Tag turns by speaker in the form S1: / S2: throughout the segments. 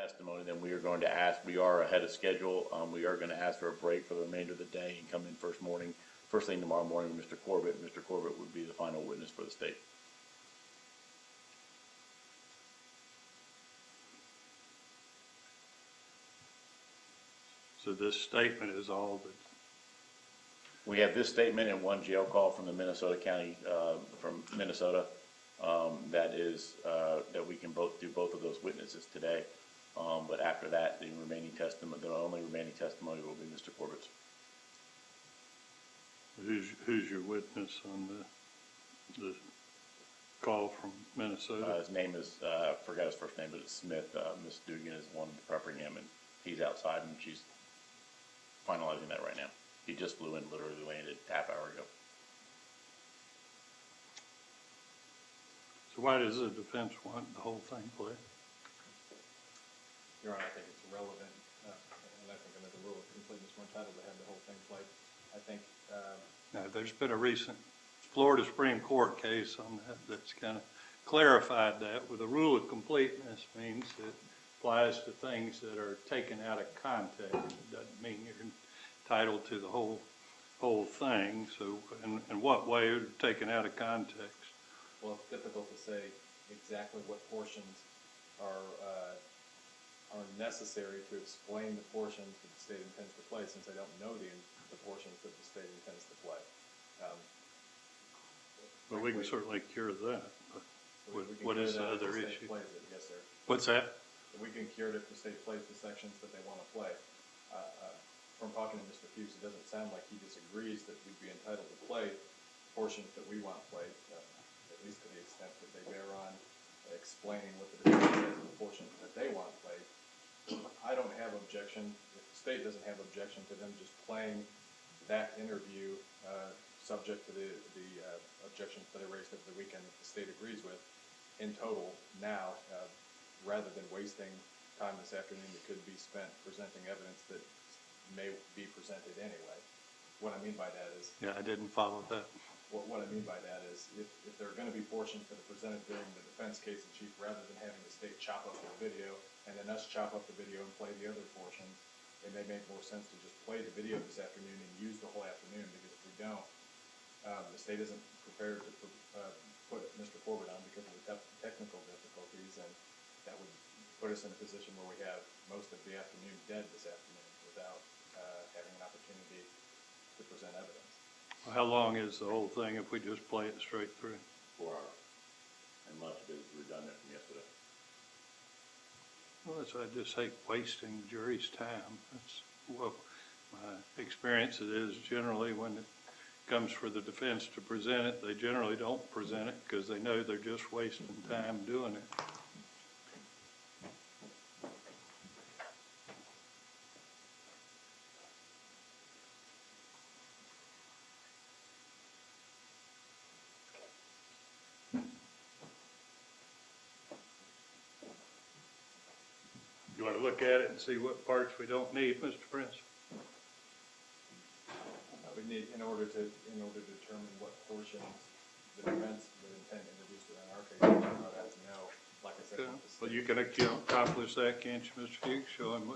S1: testimony, then we are going to ask, we are ahead of schedule. We are going to ask for a break for the remainder of the day and come in first thing tomorrow morning with Mr. Corbett. Mr. Corbett would be the final witness for the state.
S2: So this statement is all that...
S1: We have this statement and one jail call from the Minnesota County, from Minnesota, that we can do both of those witnesses today. But after that, the only remaining testimony will be Mr. Corbett's.
S2: Who's your witness on the call from Minnesota?
S1: His name is, I forgot his first name, but it's Smith. Miss Dugan is the one prepping him, and he's outside, and she's finalizing that right now. He just flew in, literally landed a half hour ago.
S2: So why does the defense want the whole thing played?
S3: Your Honor, I think it's irrelevant, and I think under the rule of completeness, we're entitled to have the whole thing played. I think...
S2: Now, there's been a recent Florida Supreme Court case on that that's kind of clarified that, where the rule of completeness means it applies to things that are taken out of context. It doesn't mean you're entitled to the whole thing. So, in what way are they taken out of context?
S3: Well, it's difficult to say exactly what portions are necessary to explain the portions that the state intends to play, since I don't know the portions that the state intends to play.
S2: Well, we can certainly cure that. But what is the other issue?
S3: Yes, sir.
S2: What's that?
S3: We can cure it if the state plays the sections that they want to play. From talking to Mr. Hughes, it doesn't sound like he disagrees that we'd be entitled to play portions that we want played, at least to the extent that they bear on explaining what the defense says and the portions that they want played. I don't have objection, if the state doesn't have objection to them just playing that interview, subject to the objections that I raised over the weekend that the state agrees with, in total now, rather than wasting time this afternoon that could be spent presenting evidence that may be presented anyway. What I mean by that is...
S2: Yeah, I didn't follow that.
S3: What I mean by that is, if there are going to be portions that are presented during the defense case in chief, rather than having the state chop up the video and then us chop up the video and play the other portions, it may make more sense to just play the video this afternoon and use the whole afternoon, because if we don't, the state isn't prepared to put Mr. Corbett on because of the technical difficulties, and that would put us in a position where we have most of the afternoon dead this afternoon without having an opportunity to present evidence.
S2: Well, how long is the whole thing if we just play it straight through?
S1: 4 hours. And much of it is redundant from yesterday.
S2: Well, I just hate wasting the jury's time. That's what my experience is. Generally, when it comes for the defense to present it, they generally don't present it because they know they're just wasting time doing it. You want to look at it and see what parts we don't need, Mr. Prince?
S3: We need, in order to determine what portions the defense would intend to introduce in our case, we would have to know, like I said.
S2: Okay. Well, you can accomplish that, can't you, Mr. Hughes? Show him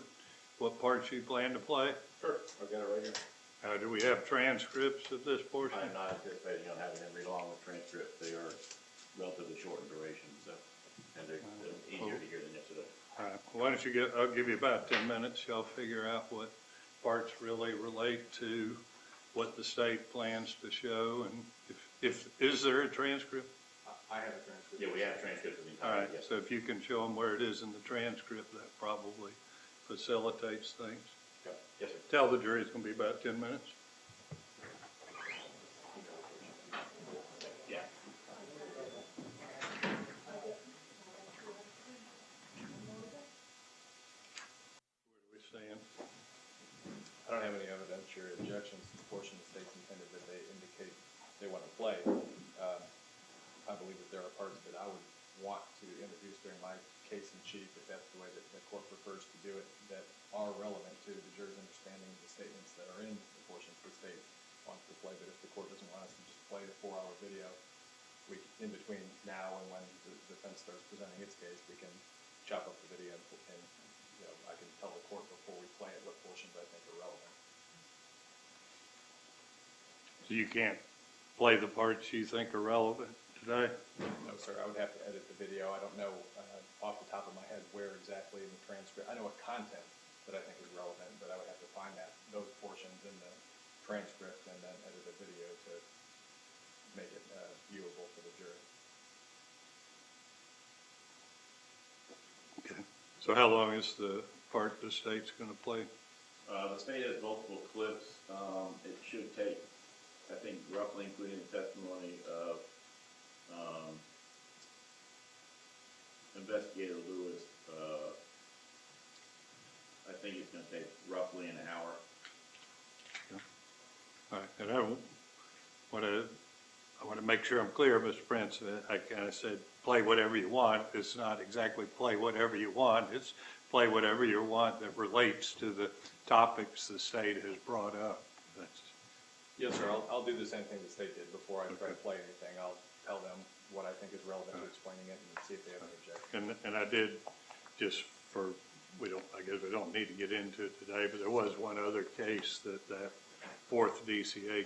S2: what parts you plan to play.
S1: Sure, I've got it right here.
S2: Do we have transcripts of this portion?
S1: I'm not anticipating on having them read along with transcripts. They are relatively short in duration, so, and they're easier to hear than yesterday.
S2: All right. Why don't you I'll give you about 10 minutes. Y'all figure out what parts really relate to what the state plans to show, and is there a transcript?
S3: I have a transcript.
S1: Yeah, we have transcripts of the entire.
S2: All right.
S1: Yes.
S2: So if you can show them where it is in the transcript, that probably facilitates things.
S1: Okay. Yes, sir.
S2: Tell the jury it's going to be about 10 minutes.
S1: Yeah.
S2: What are we saying?
S3: I don't have any evidentiary objections to the portion the state's intended that they indicate they want to play. I believe that there are parts that I would want to introduce during my case in chief, if that's the way that the court prefers to do it, that are relevant to the jury's understanding of the statements that are in the portions the state wants to play. But if the court doesn't want us to just play the 4-hour video, in between now and when the defense starts presenting its case, we can chop up the video and
S2: You can't play the parts you think are relevant today?
S3: No, sir, I would have to edit the video. I don't know off the top of my head where exactly in the transcript. I know what content that I think is relevant, but I would have to find those portions in the transcript and then edit a video to make it viewable for the jury.
S2: Okay. So how long is the part the state's going to play?
S1: The state has multiple clips. It should take, I think, roughly including the testimony of Investigator Lewis, I think it's going to take roughly an hour.
S2: All right, and I want to make sure I'm clear, Mr. Prince. I kind of said play whatever you want. It's not exactly play whatever you want. It's play whatever you want that relates to the topics the state has brought up.
S3: Yes, sir. I'll do the same thing the state did before I try to play anything. I'll tell them what I think is relevant to explaining it and see if they have any objection.
S2: And I did, just for, I guess we don't need to get into it today, but there was one other case that fourth DCA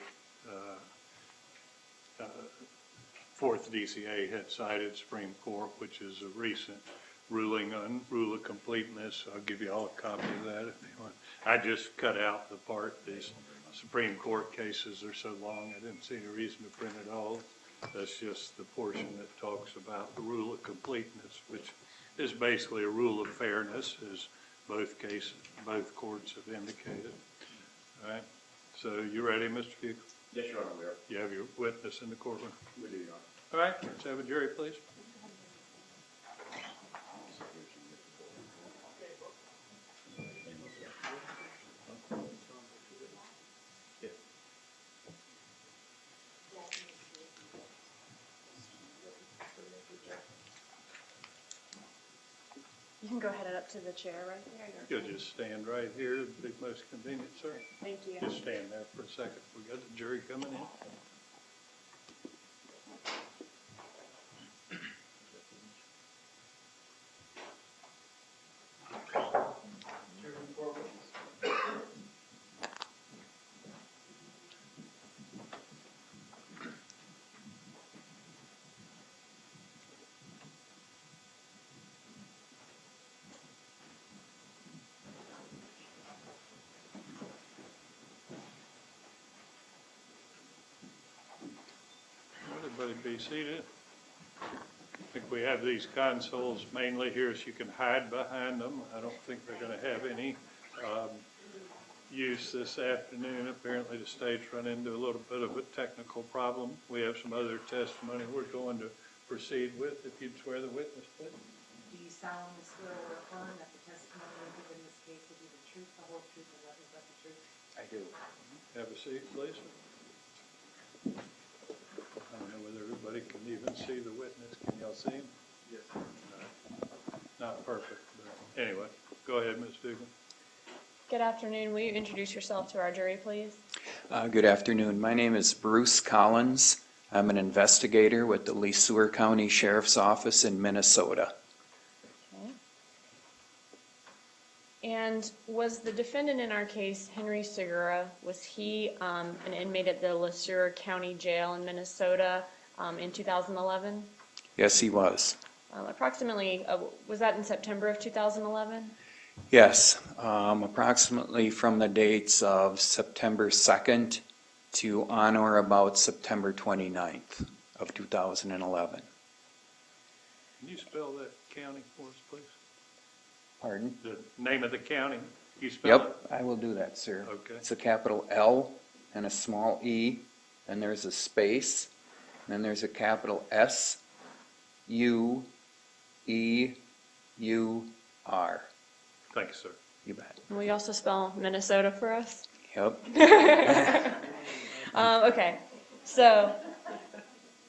S2: had cited Supreme Court, which is a recent ruling on rule of completeness. I'll give you all a copy of that if you want. I just cut out the part, these Supreme Court cases are so long, I didn't see any reason to print it all. That's just the portion that talks about the rule of completeness, which is basically a rule of fairness, as both courts have indicated. All right. So you ready, Mr. Fuchs?
S1: Yes, Your Honor, we are.
S2: You have your witness in the courtroom.
S1: We do, Your Honor.
S2: All right. Let's have a jury, please.
S4: You can go ahead up to the chair right there.
S2: You'll just stand right here. It'd be most convenient, sir.
S4: Thank you.
S2: Just stand there for a second. We got the jury coming in. Everybody be seated. I think we have these consoles mainly here so you can hide behind them. I don't think they're going to have any use this afternoon. Apparently the state's run into a little bit of a technical problem. We have some other testimony we're going to proceed with. If you'd swear the witness, please.
S5: Do you solemnly swear or affirm that the testimony you give in this case will be the truth, the whole truth, and nothing but the truth?
S3: I do.
S2: Have a seat, please. I don't know whether everybody can even see the witness. Can y'all see him?
S3: Yes.
S2: Not perfect, but anyway, go ahead, Ms. Dugan.
S4: Good afternoon. Will you introduce yourself to our jury, please?
S6: Good afternoon. My name is Bruce Collins. I'm an investigator with the Le County Sheriff's Office in Minnesota.
S4: Okay. And was the defendant in our case, Henry Segura, was he an inmate at the Le County Jail in Minnesota in 2011?
S6: Yes, he was.
S4: Approximately, was that in September of 2011?
S6: Yes, approximately from the dates of September 2nd to on or about September 29th of 2011.
S2: Can you spell that county for us, please?
S6: Pardon?
S2: The name of the county. You spell it?
S6: Yep, I will do that, sir.
S2: Okay.
S6: It's a capital L and a small e, and there's a space, and then there's a capital S, U, E, U, R.
S2: Thank you, sir.
S6: You bet.
S4: Will you also spell Minnesota for us?
S6: Yep.
S4: Okay, so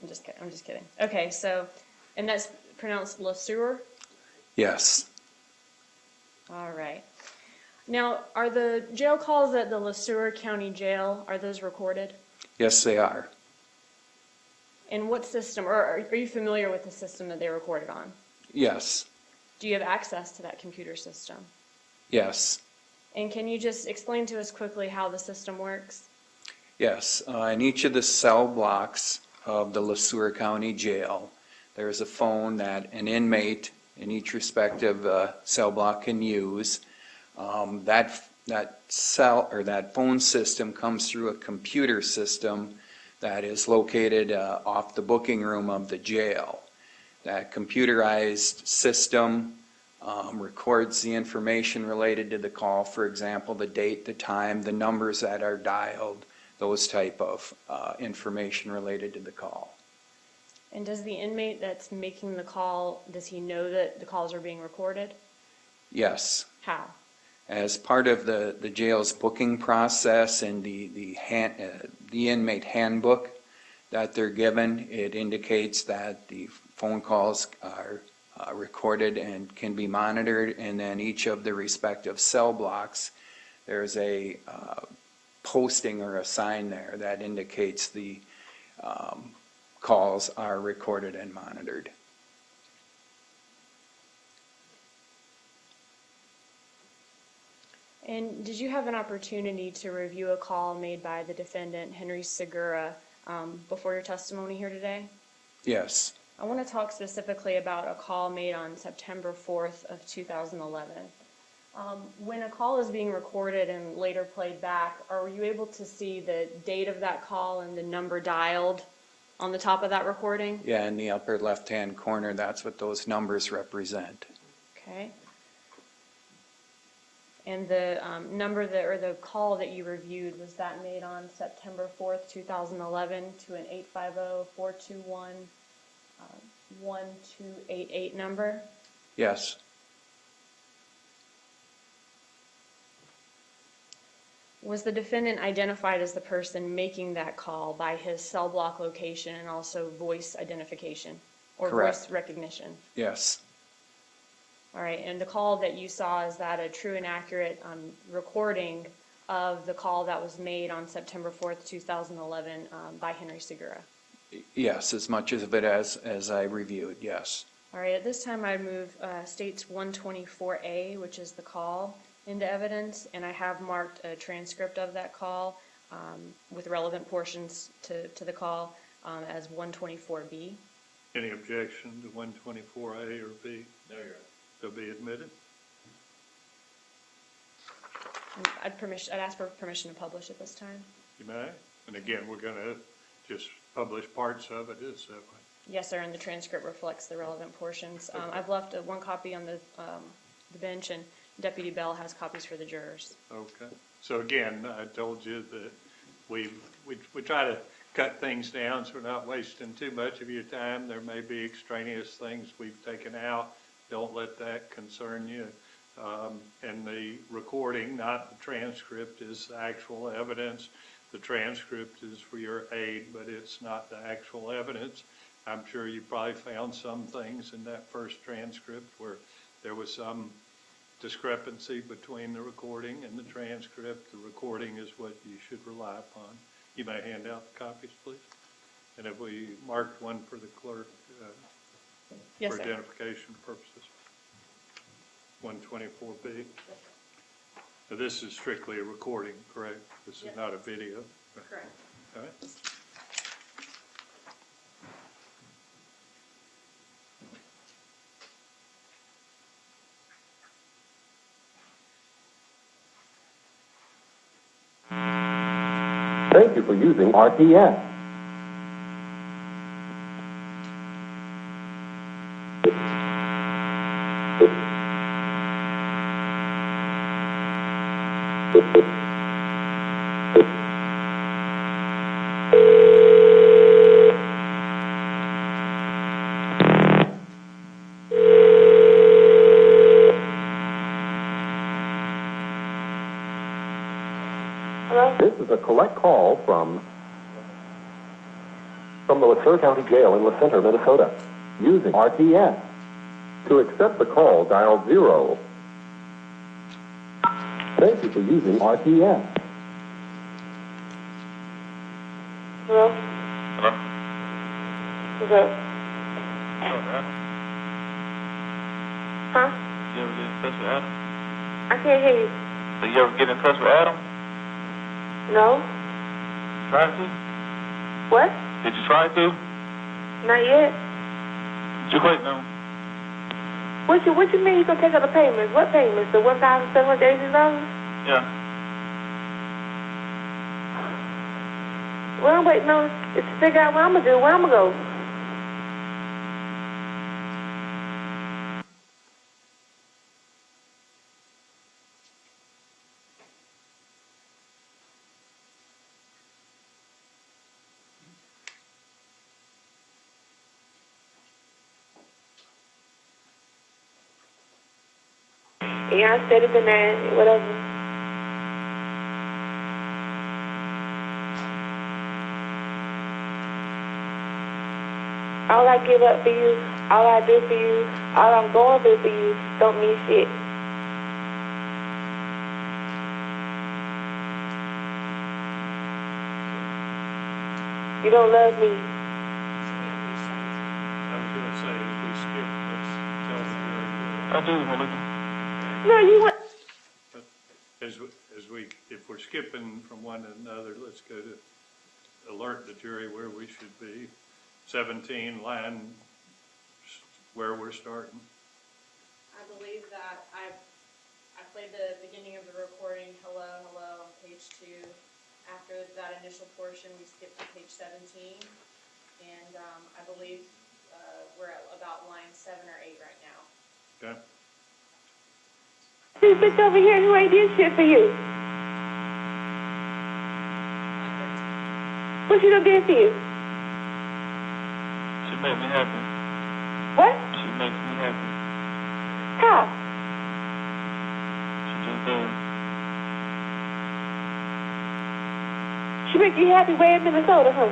S4: I'm just kidding. Okay, so and that's pronounced Le Sueur?
S6: Yes.
S4: All right. Now, are the jail calls at the Le County Jail, are those recorded?
S6: Yes, they are.
S4: And what system, or are you familiar with the system that they recorded on?
S6: Yes.
S4: Do you have access to that computer system?
S6: Yes.
S4: And can you just explain to us quickly how the system works?
S6: Yes, in each of the cell blocks of the LeSueur County Jail, there's a phone that an inmate in each respective cell block can use. That cell or that phone system comes through a computer system that is located off the booking room of the jail. That computerized system records the information related to the call, for example, the date, the time, the numbers that are dialed, those type of information related to the call.
S4: And does the inmate that's making the call, does he know that the calls are being recorded?
S6: Yes.
S4: How?
S6: As part of the jail's booking process and the inmate handbook that they're given, it indicates that the phone calls are recorded and can be monitored, and then each of the respective cell blocks, there's a posting or a sign there that indicates the calls are recorded and monitored.
S4: And did you have an opportunity to review a call made by the defendant, Henry Segura, before your testimony here today?
S6: Yes.
S4: I want to talk specifically about a call made on September 4th of 2011. When a call is being recorded and later played back, are you able to see the date of that call and the number dialed on the top of that recording?
S6: Yeah, in the upper left-hand corner, that's what those numbers represent.
S4: Okay. And the number that, or the call that you reviewed, was that made on September 4th, 2011 to an 850-421-1288 number?
S6: Yes.
S4: Was the defendant identified as the person making that call by his cell block location and also voice identification or
S6: Correct.
S4: voice recognition?
S6: Yes.
S4: All right, and the call that you saw, is that a true and accurate recording of the call that was made on September 4th, 2011 by Henry Segura?
S6: Yes, as much of it as I reviewed, yes.
S4: All right, at this time I move States 124A, which is the call, into evidence, and I have marked a transcript of that call with relevant portions to the call as 124B.
S2: Any objection to 124A or B?
S3: No, Your Honor.
S2: They'll be admitted.
S4: I'd ask for permission to publish at this time.
S2: You may. And again, we're going to just publish parts of it. Is that right?
S4: Yes, sir, and the transcript reflects the relevant portions. I've left one copy on the bench, and Deputy Bell has copies for the jurors.
S2: Okay. So again, I told you that we try to cut things down so we're not wasting too much of your time. There may be extraneous things we've taken out. Don't let that concern you. And the recording, not the transcript, is the actual evidence. The transcript is for your aid, but it's not the actual evidence. I'm sure you probably found some things in that first transcript where there was some discrepancy between the recording and the transcript. The recording is what you should rely upon. You may hand out the copies, please. And if we marked one for the clerk
S4: Yes,
S2: for
S4: sir.
S2: identification purposes. 124B. Now, this is strictly a recording, correct? This is not a video.
S4: Correct.
S2: All right.
S7: Thank you for using RTS. This is a collect call from the LeSueur County Jail in La Center, Minnesota, using RTS. To accept the call, dial 0. Thank you for using RTS.
S8: Hello?
S9: Hello?
S8: What's up? Huh?
S9: You ever get in touch with Adam?
S8: I can't hear you.
S9: So you ever get in touch with Adam?
S8: No?
S9: Try to?
S8: What?
S9: Did you try to?
S8: Not yet.
S9: Did you wait now?
S8: What you mean you gonna take out the payments? What payments? The $1,786?
S9: Yeah.
S8: What I'm waiting on is to figure out what I'm gonna do, where I'm gonna go. Yeah, I said it to 9, whatever. All I give up for you, all I do for you, all I'm going through for you don't mean shit. You don't love me.
S2: I was gonna say, if we skip, let's tell the jury.
S9: I do, Melissa.
S8: No, you want.
S2: But if we're skipping from one to another, let's go to alert the jury where we should be. 17, line where we're starting.
S4: I believe that I played the beginning of the recording, hello, hello, on page 2. After that initial portion, we skipped to page 17. And I believe we're at about line 7 or 8 right now.
S2: Okay.
S8: This bitch over here who ain't did shit for you. What she done did for you?
S9: She makes me happy.
S8: What?
S9: She makes me happy.
S8: How?
S9: She just does.
S8: She make you happy way in Minnesota, huh?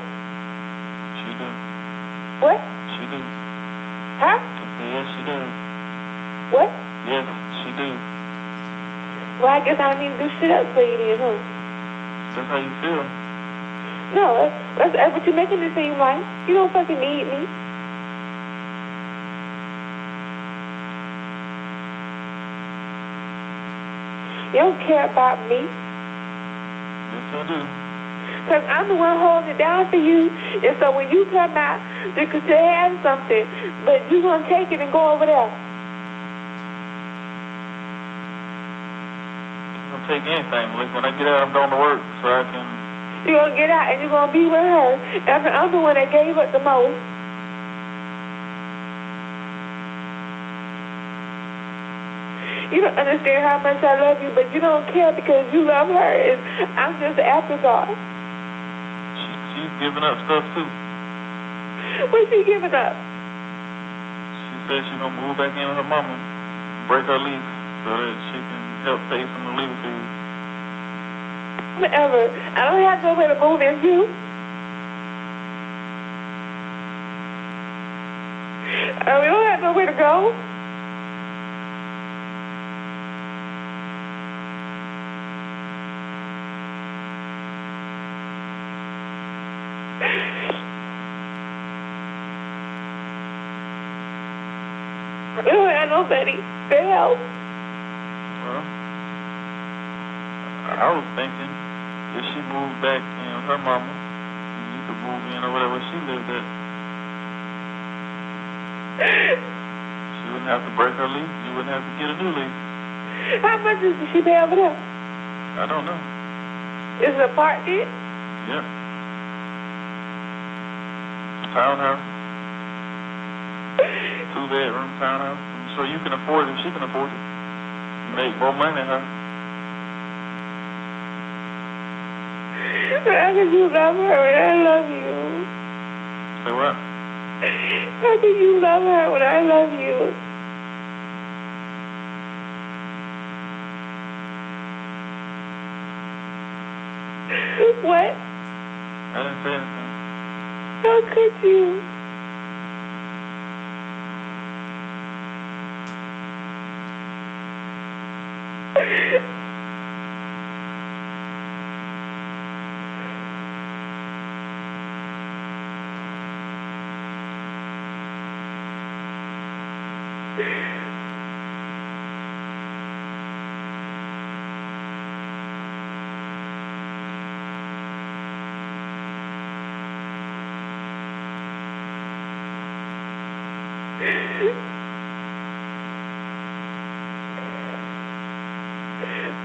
S9: She do.
S8: What?
S9: She do.
S8: Huh?
S9: I said, yes, she does.
S8: What?
S9: Yes, she do.
S8: Well, I guess I don't need to do shit else for you then, huh?
S9: That's how you feel.
S8: No, that's what you're making it seem like. You don't fucking need me. You don't care about me.
S9: Yes, I do.
S8: Because I'm the one holding it down for you. And so when you come out, you could still have something, but you're going to take it and go over there.
S9: I'm going to take anything, Melissa. When I get out, I'm going to work so I can...
S8: You're going to get out and you're going to be with her. And I'm the one that gave up the most. You don't understand how much I love you, but you don't care because you love her. And I'm just an afterthought.
S9: She's giving up stuff, too.
S8: What's she giving up?
S9: She said she's going to move back in with her mama, break her lease so that she can help pay some of the legal fees.
S8: Whatever. I don't have nowhere to move into. We don't have nowhere to go. We don't have nobody to help.
S9: Well, I was thinking if she moved back in with her mama, you could move in or whatever she lived at. She wouldn't have to break her lease. You wouldn't have to get a new lease.
S8: How much does she pay over there?
S9: I don't know.
S8: Is it an apartment?
S9: Yep. Townhouse. 2-bedroom townhouse. So you can afford it if she can afford it. You make more money than her.
S8: How can you love her when I love you?
S9: Say what?
S8: How can you love her when I love you? What?
S9: I didn't say anything.
S8: How could you?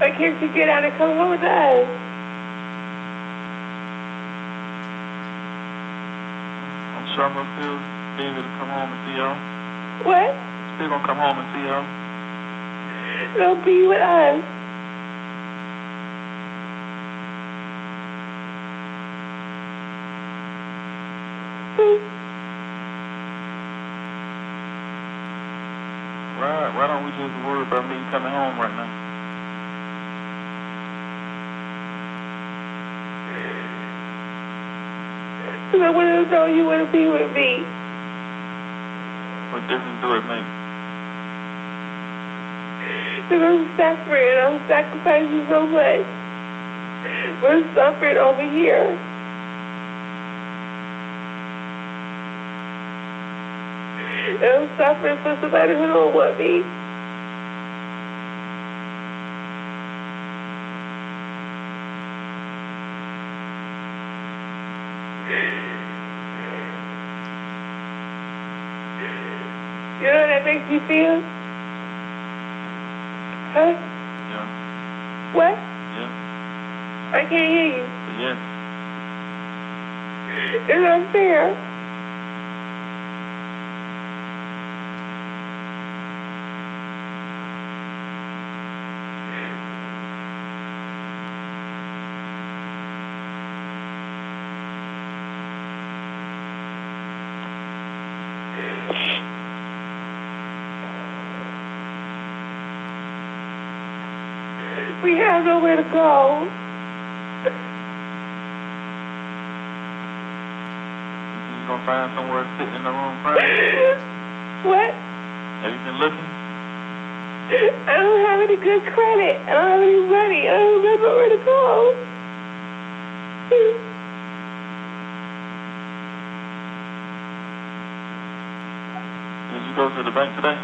S8: Why can't you get out and come home with us?
S9: I'm sure I'm gonna still be able to come home and see y'all.
S8: What?
S9: Still gonna come home and see y'all.
S8: Don't be with us.
S9: Why don't we just worry about me coming home right now?
S8: Because I want to know you want to be with me.
S9: What difference do it make?
S8: Because I'm suffering. I'm sacrificing so much. We're suffering over here. And I'm suffering for somebody who don't want me. You know how that makes you feel? Huh?
S9: Yeah.
S8: What?
S9: Yeah.
S8: I can't hear you.
S9: Yes.
S8: It's unfair. We have nowhere to go.
S9: You gonna find somewhere to sit in the room crying?
S8: What?
S9: Have you been looking?
S8: I don't have any good credit. I don't have any money. I don't have nowhere to go.
S9: Did you go to the bank today?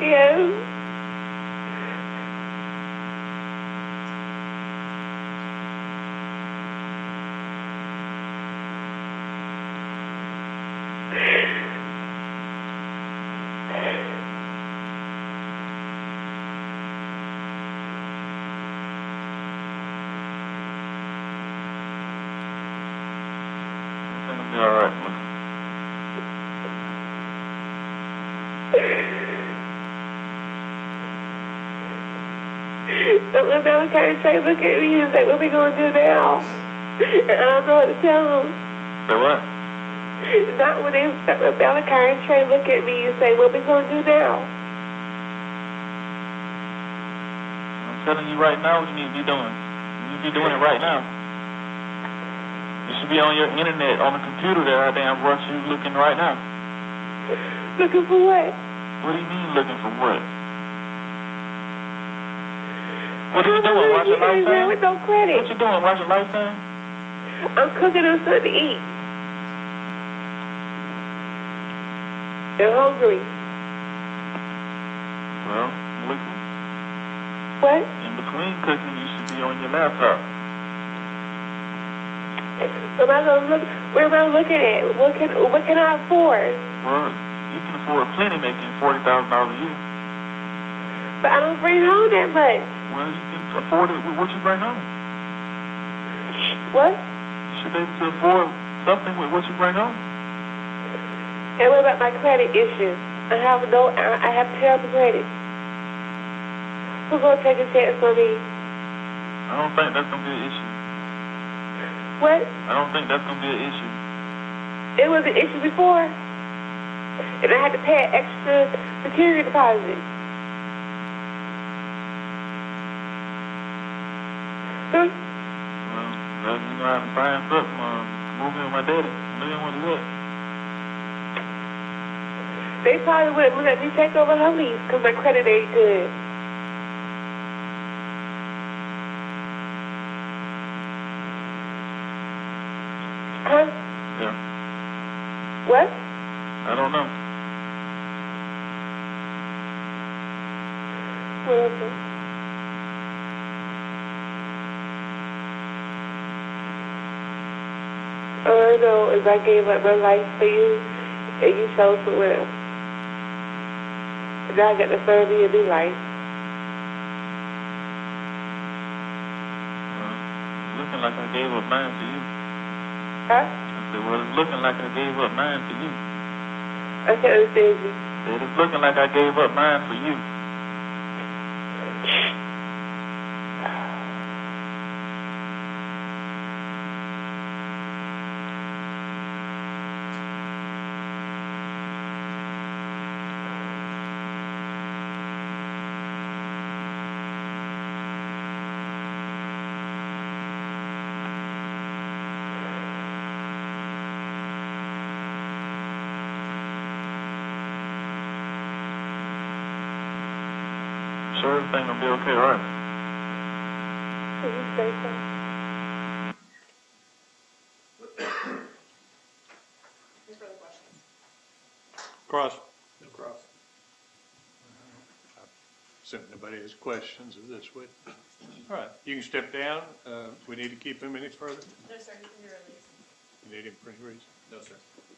S8: Yes.
S9: It'll be all right.
S8: The Malachi Trey look at me and say, what we gonna do now? And I don't know what to tell them.
S9: Say what?
S8: Not when they Malachi and Trey look at me and say, what we gonna do now?
S9: I'm telling you right now what you need to be doing. You need to be doing it right now. You should be on your internet, on the computer there, damn rush you looking right now.
S8: Looking for what?
S9: What do you mean looking for what? What are you doing? Watching Lifetime?
S8: With no credit.
S9: What you doing? Watching Lifetime?
S8: I'm cooking them something to eat. They're hungry.
S9: Well, looking.
S8: What?
S9: In between cooking, you should be on your laptop.
S8: Where am I looking at? What can I afford?
S9: Well, you can afford plenty making $40,000 a year.
S8: But I don't bring home that much.
S9: Well, you can afford it with what you bring home.
S8: What?
S9: You should be able to afford something with what you bring home.
S8: And what about my credit issues? I have terrible credit. Who's gonna take a chance on me?
S9: I don't think that's gonna be an issue.
S8: What?
S9: I don't think that's gonna be an issue.
S8: It was an issue before, and I had to pay an extra security deposit.
S9: Well, you know how to find something, move in with my daddy. Live with what?
S8: They probably wouldn't let me take over her lease because my credit ain't good. Huh?
S9: Yeah.
S8: What?
S9: I don't know.
S8: What is it? All I know is I gave up my life for you, and you chose to live. Now I got to serve you a new life.
S9: Looking like I gave up mine to you.
S8: Huh?
S9: I said, well, it's looking like I gave up mine to you.
S8: I can't understand you.
S9: I said, it's looking like I gave up mine for you. Sure, everything will be okay, right?
S8: Can you say so?
S4: Any further questions?
S2: Cross.
S3: No cross.
S2: Assume nobody has questions of this witness. All right, you can step down. We need to keep him any further?
S4: No, sir, you can be released.
S2: You need him for any reason?
S3: No, sir.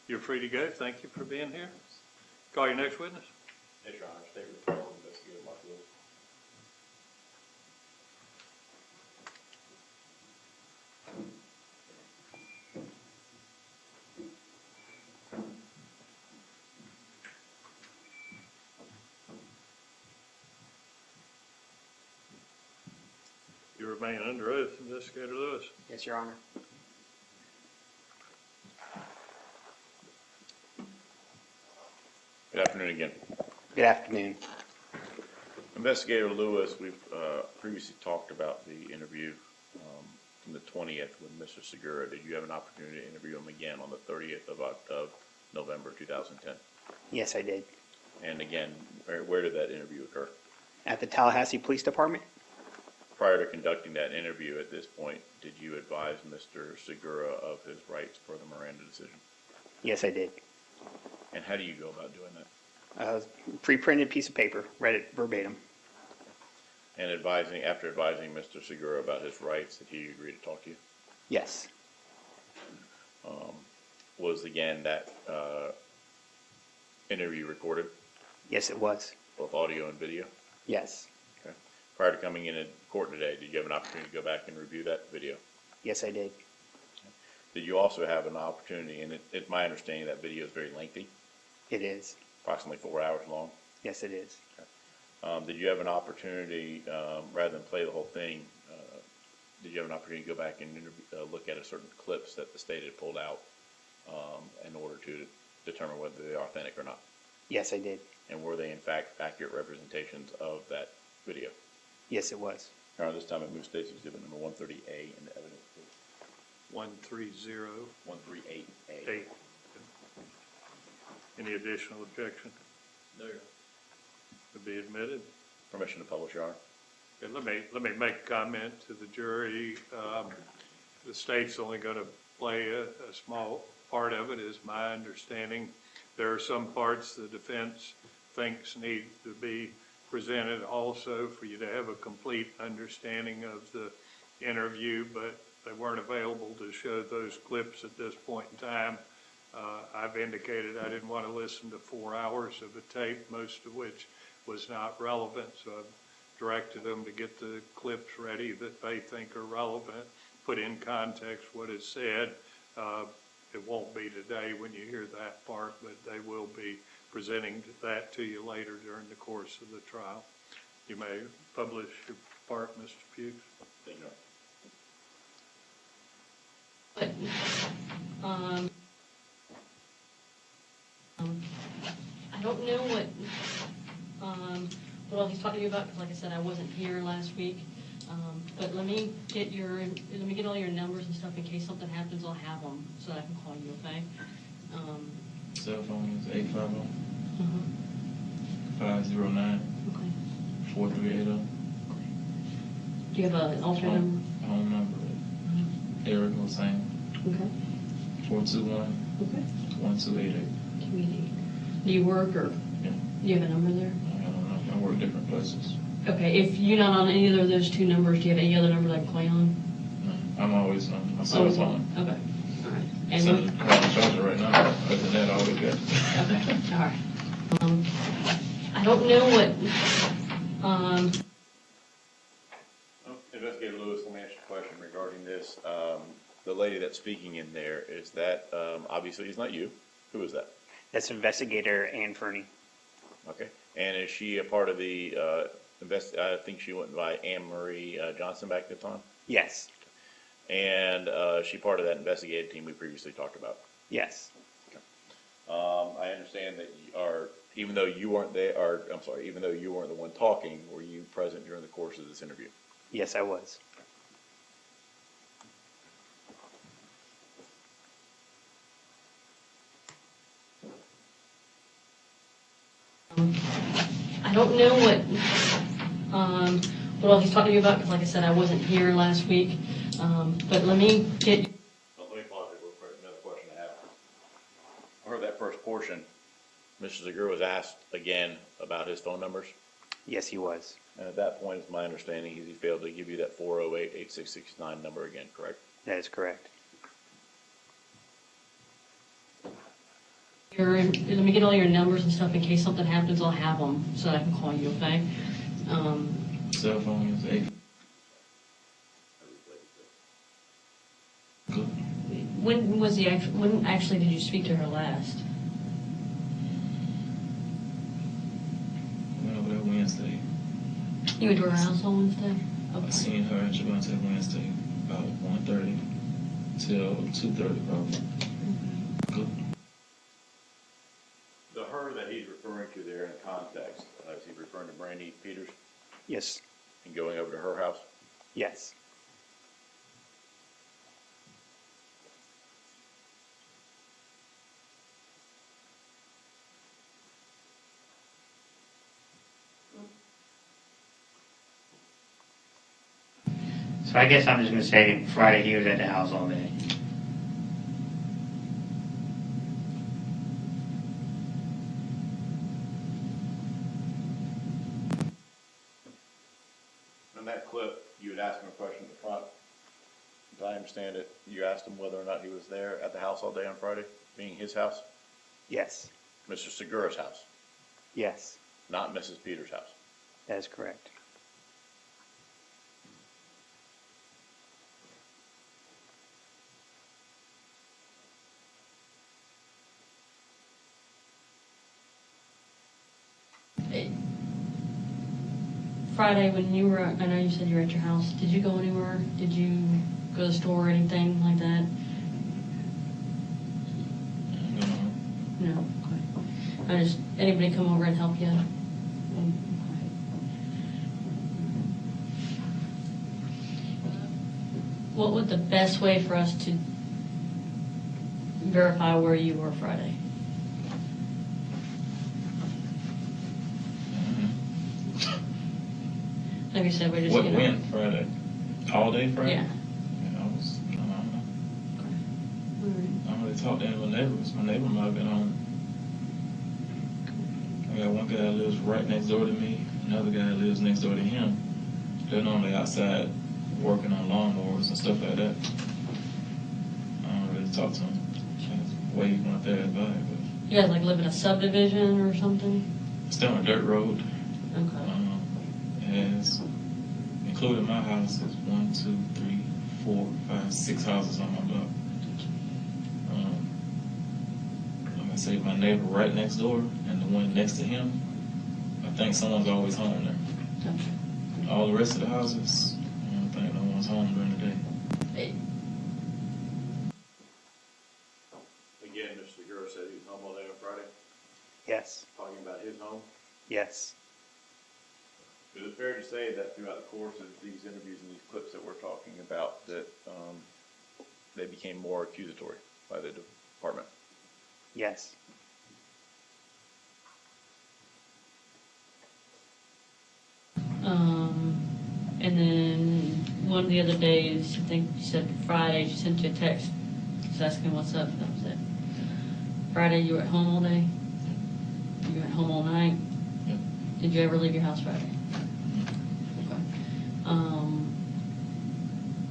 S2: You're free to go. Thank you for being here. Call your next witness.
S1: Yes, Your Honor, State Referral Investigator Mark Lewis.
S2: You remain under oath, Investigator Lewis.
S10: Yes, Your Honor.
S1: Good afternoon again.
S10: Good afternoon.
S1: Investigator Lewis, we've previously talked about the interview from the 20th with Mr. Segura. Did you have an opportunity to interview him again on the 30th of November 2010?
S10: Yes, I did.
S1: And again, where did that interview occur?
S10: At the Tallahassee Police Department?
S1: Prior to conducting that interview at this point, did you advise Mr. Segura of his rights for the Miranda decision?
S10: Yes, I did.
S1: And how do you go about doing that?
S10: Pre-printed piece of paper, read it verbatim.
S1: And after advising Mr. Segura about his rights, did he agree to talk to you?
S10: Yes.
S1: Was again that interview recorded,
S10: Yes, it was.
S1: both audio and video?
S10: Yes.
S1: Okay. Prior to coming in court today, did you have an opportunity to go back and review that video?
S10: Yes, I did.
S1: Did you also have an opportunity, and it's my understanding that video is very lengthy,
S10: It is.
S1: approximately 4 hours long?
S10: Yes, it is.
S1: Did you have an opportunity, rather than play the whole thing, did you have an opportunity to go back and look at a certain clips that the state had pulled out in order to determine whether they're authentic or not?
S10: Yes, I did.
S1: And were they in fact accurate representations of that video?
S10: Yes, it was.
S1: Your Honor, this time I move State's Exhibit number 130A in the evidence, please.
S2: 130.
S1: 138A.
S2: 8. Any additional objection?
S3: No, Your Honor.
S2: To be admitted?
S1: Permission to publish, Your Honor.
S2: Okay, let me make a comment to the jury. The state's only going to play a small part of it, is my understanding. There are some parts the defense thinks need to be presented also for you to have a complete understanding of the interview, but they weren't available to show those clips at this point in time. I've indicated I didn't want to listen to 4 hours of a tape, most of which was not relevant, so I've directed them to get the clips ready that they think are relevant, put in context what is said. It won't be today when you hear that part, but they will be presenting that to you later during the course of the trial. You may publish your part, Mr. Pugh.
S1: Thank you, Your Honor.
S11: I don't know what all he's talking about, because like I said, I wasn't here last week. But let me get all your numbers and stuff in case something happens. I'll have them so that I can call you. Okay.
S9: Cell phone is 850
S11: Uh-huh.
S9: 509
S11: Okay.
S9: 4380.
S11: Okay. Do you have an alternate number?
S9: Home number is Eric Hossain,
S11: Okay.
S9: 421
S11: Okay.
S9: 1288.
S11: Community. Do you work or
S9: Yeah.
S11: do you have a number there?
S9: I don't know. I work different places.
S11: Okay. If you're not on either of those two numbers, do you have any other number that I can call you on?
S9: No, I'm always on my cell phone.
S11: Okay. All right. And
S9: So,
S11: we-
S9: I'm on charger right now. Other than that, all we got.
S11: Okay, all right. I don't know what,
S1: Investigator Lewis, let me ask you a question regarding this. The lady that's speaking in there, is that, obviously it's not you. Who is that?
S10: That's Investigator Ann Fernie.
S1: Okay. And is she a part of the, I think she went by Anne Marie Johnson back at the time?
S10: Yes.
S1: And she part of that investigative team we previously talked about.
S10: Yes.
S1: I understand that even though you weren't there, or I'm sorry, even though you weren't the one talking, were you present during the course of this interview?
S10: Yes, I was.
S11: I don't know what else he's talking to you about, because like I said, I wasn't here last week. But let me get.
S1: Let me pause it real quick. Another question I have. I heard that first portion. Mr. Segura was asked again about his phone numbers.
S10: Yes, he was.
S1: And at that point, it's my understanding he failed to give you that 408-8669 number again, correct?
S10: That is correct.
S11: Let me get all your numbers and stuff in case something happens. I'll have them so I can call you. Okay.
S9: Cell phone is 8. Good.
S11: When actually did you speak to her last?
S9: Went over there Wednesday.
S11: You went to her house on Wednesday?
S9: I
S11: Okay.
S9: seen her at Javante Wednesday about 1:30 till 2:30 probably. Good.
S1: The her that he's referring to there in context, is he referring to Brandy Peters
S10: Yes.
S1: and going over to her house?
S10: Yes.
S12: So I guess I'm just gonna say Friday he was at the house all day.
S1: In that clip, you had asked him a question at the front. As I understand it, you asked him whether or not he was there at the house all day on Friday, meaning his house,
S10: Yes.
S1: Mr. Segura's house,
S10: Yes.
S1: not Mrs. Peters' house.
S10: That is correct.
S11: Friday when you were, I know you said you were at your house. Did you go anywhere? Did you go to the store or anything like that?
S9: No.
S11: No. Okay. Anybody come over and help you? What would the best way for us to verify where you were Friday? Like you said, we're just.
S9: What, when? Friday? All day Friday?
S11: Yeah.
S9: I was, I don't know.
S11: Alright.
S9: I don't really talk to any of my neighbors. My neighbor might have been home. I got one guy that lives right next door to me, another guy that lives next door to him. They're normally outside working on lawnmowers and stuff like that. I don't really talk to them. Way you went there by, but
S11: You guys like live in a subdivision or something?
S9: it's still on a dirt road.
S11: Okay.
S9: It has, including my house, is 1, 2, 3, 4, 5, 6 houses on my block. I'm gonna say my neighbor right next door and the one next to him, I think someone's always home there.
S11: Gotcha.
S9: All the rest of the houses, I don't think no one's home during the day.
S1: Again, Mr. Segura said he was home all day on Friday,
S10: Yes.
S1: talking about his home.
S10: Yes.
S1: Is it fair to say that throughout the course of these interviews and these clips that we're talking about, that they became more accusatory by the department?
S10: Yes.
S11: And then one of the other days, I think you said Friday, she sent you a text just asking what's up. That was it. Friday, you were at home all day? You were at home all night?
S9: Yep.
S11: Did you ever leave your house Friday? Okay.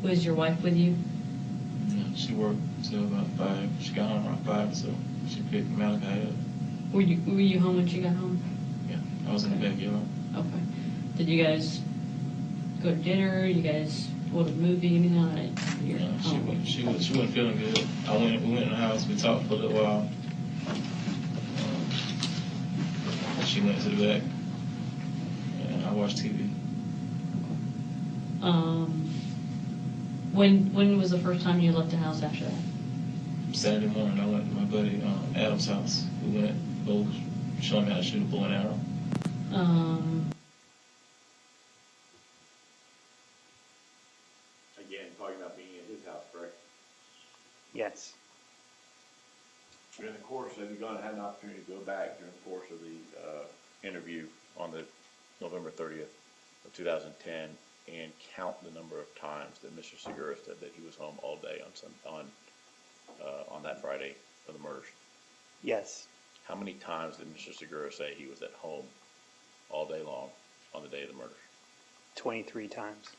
S11: Was your wife with you?
S9: Yeah, She worked till about 5. She got home around 5, so she picked Malachi up.
S11: Were you home when she got home?
S9: Yeah, I was in the backyard.
S11: Okay. Did you guys go to dinner? You guys watch a movie? Anything like that? You're home.
S9: She wasn't feeling good. We went in the house. We talked for a little while. She went to the back, and I watched TV.
S11: When was the first time you left the house after that?
S9: Saturday morning, I went to my buddy Adam's house. We went both showing me how to shoot a bow and arrow.
S1: Again, talking about being at his house, correct?
S10: Yes.
S1: During the course, have you had an opportunity to go back during the course of the interview on the November 30th of 2010 and count the number of times that Mr. Segura said that he was home all day on that Friday of the murders?
S10: Yes.
S1: How many times did Mr. Segura say he was at home all day long on the day of the murders?
S10: 23 times.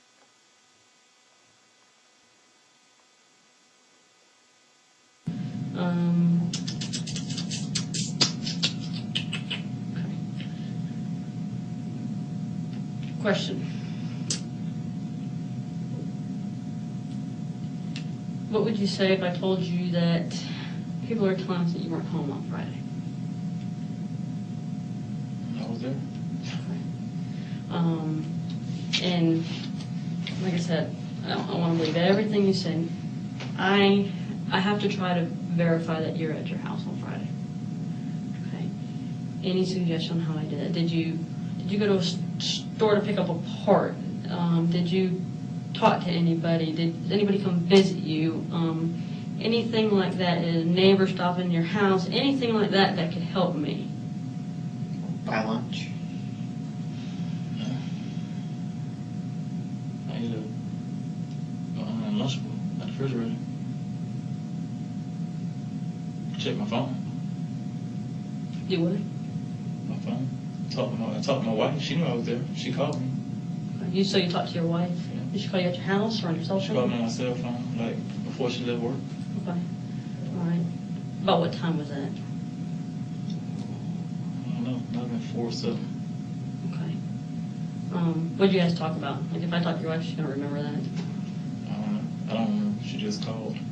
S11: Question. What would you say if I told you that people are telling us that you weren't home on Friday?
S9: I was there.
S11: And like I said, I want to believe everything you said. I have to try to verify that you're at your house on Friday. Okay. Any suggestion on how I did it? Did you go to a store to pick up a part? Did you talk to anybody? Did anybody come visit you? Anything like that? Did a neighbor stop in your house? Anything like that that could help me?
S12: Buy lunch.
S9: I ate a Lunchable at the refrigerator. Check my phone.
S11: Do what?
S9: My phone. I talked to my wife. She knew I was there. She called me.
S11: So you talked to your wife?
S9: Yeah.
S11: Did she call you at your house or on your cell phone?
S9: She called me on my cell phone, like before she left work.
S11: Okay. All right. About what time was that?
S9: I don't know. Might have been 4 or 7.
S11: Okay. What did you guys talk about? Like if I talk to your wife, she's gonna remember that.
S9: I don't remember. She just called.
S11: Okay.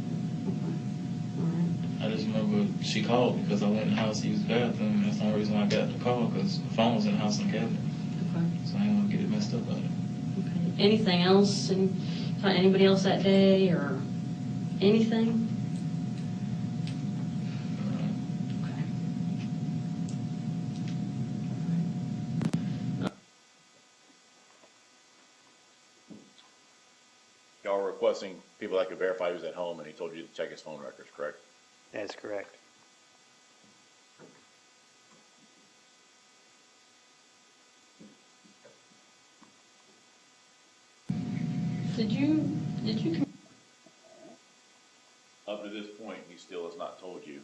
S11: All right.
S9: I just remember she called because I went in the house to use the bathroom. That's the only reason why I got the call, because the phone was in the house in the cabinet.
S11: Okay.
S9: So I didn't want to get it messed up about it.
S11: Okay. Anything else? Anybody else that day or anything? Okay.
S1: Y'all were requesting people that could verify he was at home, and he told you to check his phone records, correct?
S10: That's correct.
S11: Did you?
S1: Up to this point, he still has not told you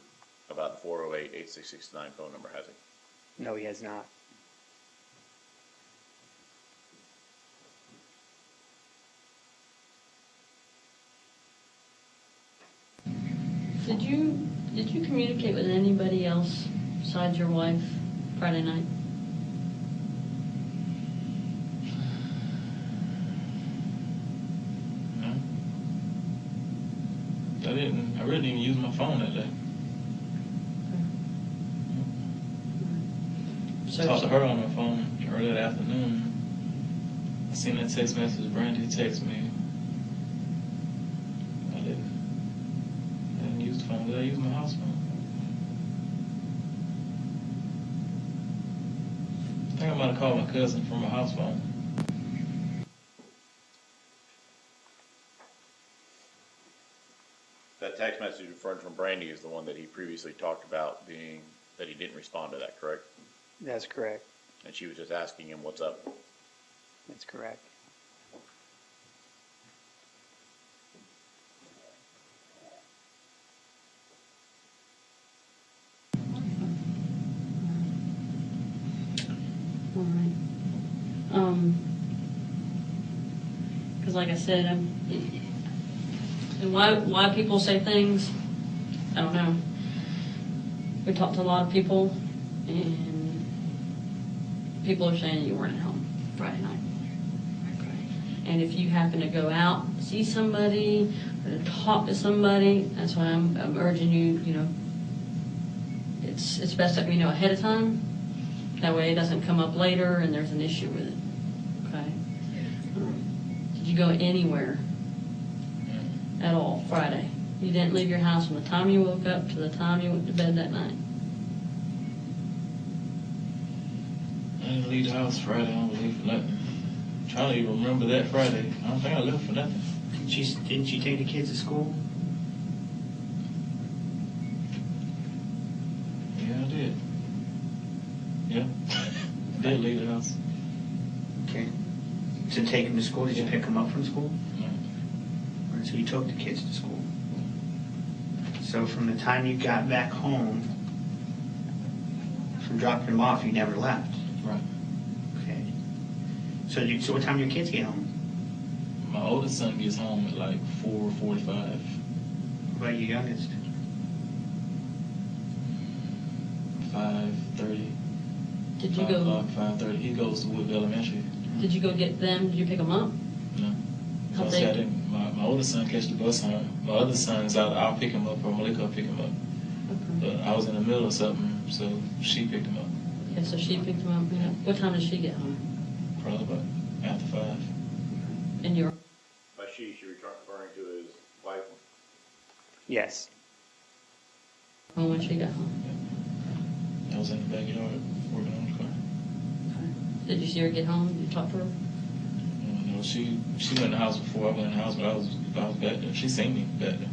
S1: about the 408-8669 phone number, has he?
S10: No, he has not.
S11: Did you communicate with anybody else besides your wife Friday night?
S9: No. I really didn't even use my phone that day.
S11: So
S9: I talked to her on my phone early that afternoon. I seen that text message. Brandy texted me. I didn't use the phone. Did I use my house phone? I think I might have called my cousin from my house phone.
S1: That text message referring from Brandy is the one that he previously talked about being, that he didn't respond to that, correct?
S10: That's correct.
S1: And she was just asking him what's up.
S10: That's correct.
S11: all right. Because like I said, And why people say things, I don't know. We talked to a lot of people, and people are saying you weren't at home Friday night. And if you happen to go out, see somebody, or to talk to somebody, that's why I'm urging you, it's best that we know ahead of time. That way it doesn't come up later and there's an issue with it. Okay? Did you go anywhere at all Friday? You didn't leave your house from the time you woke up to the time you went to bed that night?
S9: I didn't leave the house Friday. I don't leave for nothing. I'm trying to even remember that Friday. I don't think I left for nothing.
S12: Didn't you take the kids to school?
S9: Yeah, I did. Yeah. I did leave the house.
S12: Okay. To take them to school, did you pick them up from school?
S9: No.
S12: Or so you took the kids to school. So from the time you got back home, from dropping them off, you never left?
S9: Right.
S12: Okay. So what time do your kids get home?
S9: My oldest son gets home at like 4:45.
S12: What about your youngest?
S9: 5:30.
S11: Did you go?
S9: 5:30. He goes to Wood Elementary.
S11: Did you go get them? Did you pick them up?
S9: No.
S11: How
S9: So
S11: they-
S9: I didn't. My oldest son catch the bus home. My other son's out. I'll pick him up, or Malika will pick him up.
S11: Okay.
S9: But I was in the middle of something, so she picked him up.
S11: Okay, so she picked them up. Yeah. What time did she get home?
S9: Probably about after 5.
S11: And you're
S1: By she referring to his wife.
S10: Yes.
S11: home when she got home.
S9: I was in the backyard working on the car.
S11: Okay. Did you see her get home? Did you talk to her?
S9: No, she went in the house before I went in the house, but I was back there. She seen me back there.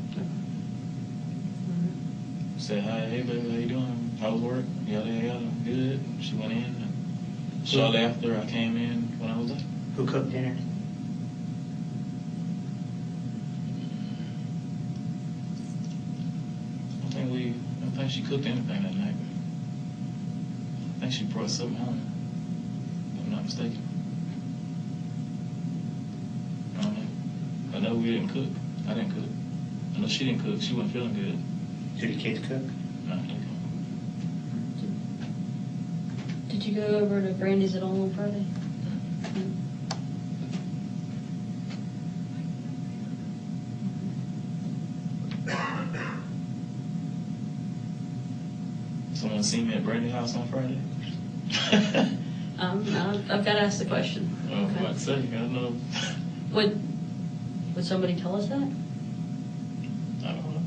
S9: Said, hi, hey baby, how you doing? How was work? Yada, yada, good. She went in, and shortly after I came in when I was there.
S12: Who cooked dinner?
S9: I don't think she cooked anything that night. I think she brought something home, if I'm not mistaken. I don't know. I know we didn't cook. I didn't cook. I know she didn't cook. She wasn't feeling good.
S12: Did your kids cook?
S9: No, I didn't
S11: Did you go over to Brandy's at all on Friday?
S9: Someone seen me at Brandy's house on Friday?
S11: I've got to ask the question.
S9: Oh,
S11: Okay.
S9: like I said, I don't know.
S11: Would somebody tell us that?
S9: I don't know.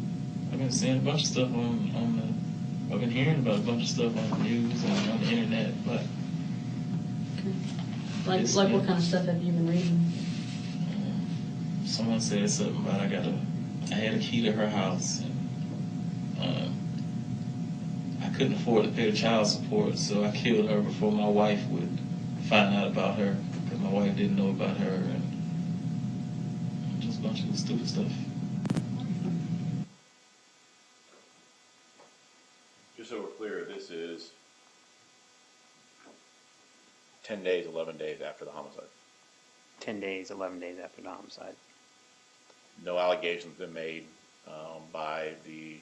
S9: I've been seeing a bunch of stuff on the. I've been hearing about a bunch of stuff on the news and on the internet, but.
S11: Okay. Like what kind of stuff have you been reading?
S9: Someone said something about I had a key to her house, and I couldn't afford to pay the child support, so I killed her before my wife would find out about her, because my wife didn't know about her, and just a bunch of stupid stuff.
S1: Just so we're clear, this is 10 days, 11 days after the homicide.
S10: 10 days, 11 days after the homicide.
S1: No allegations been made by the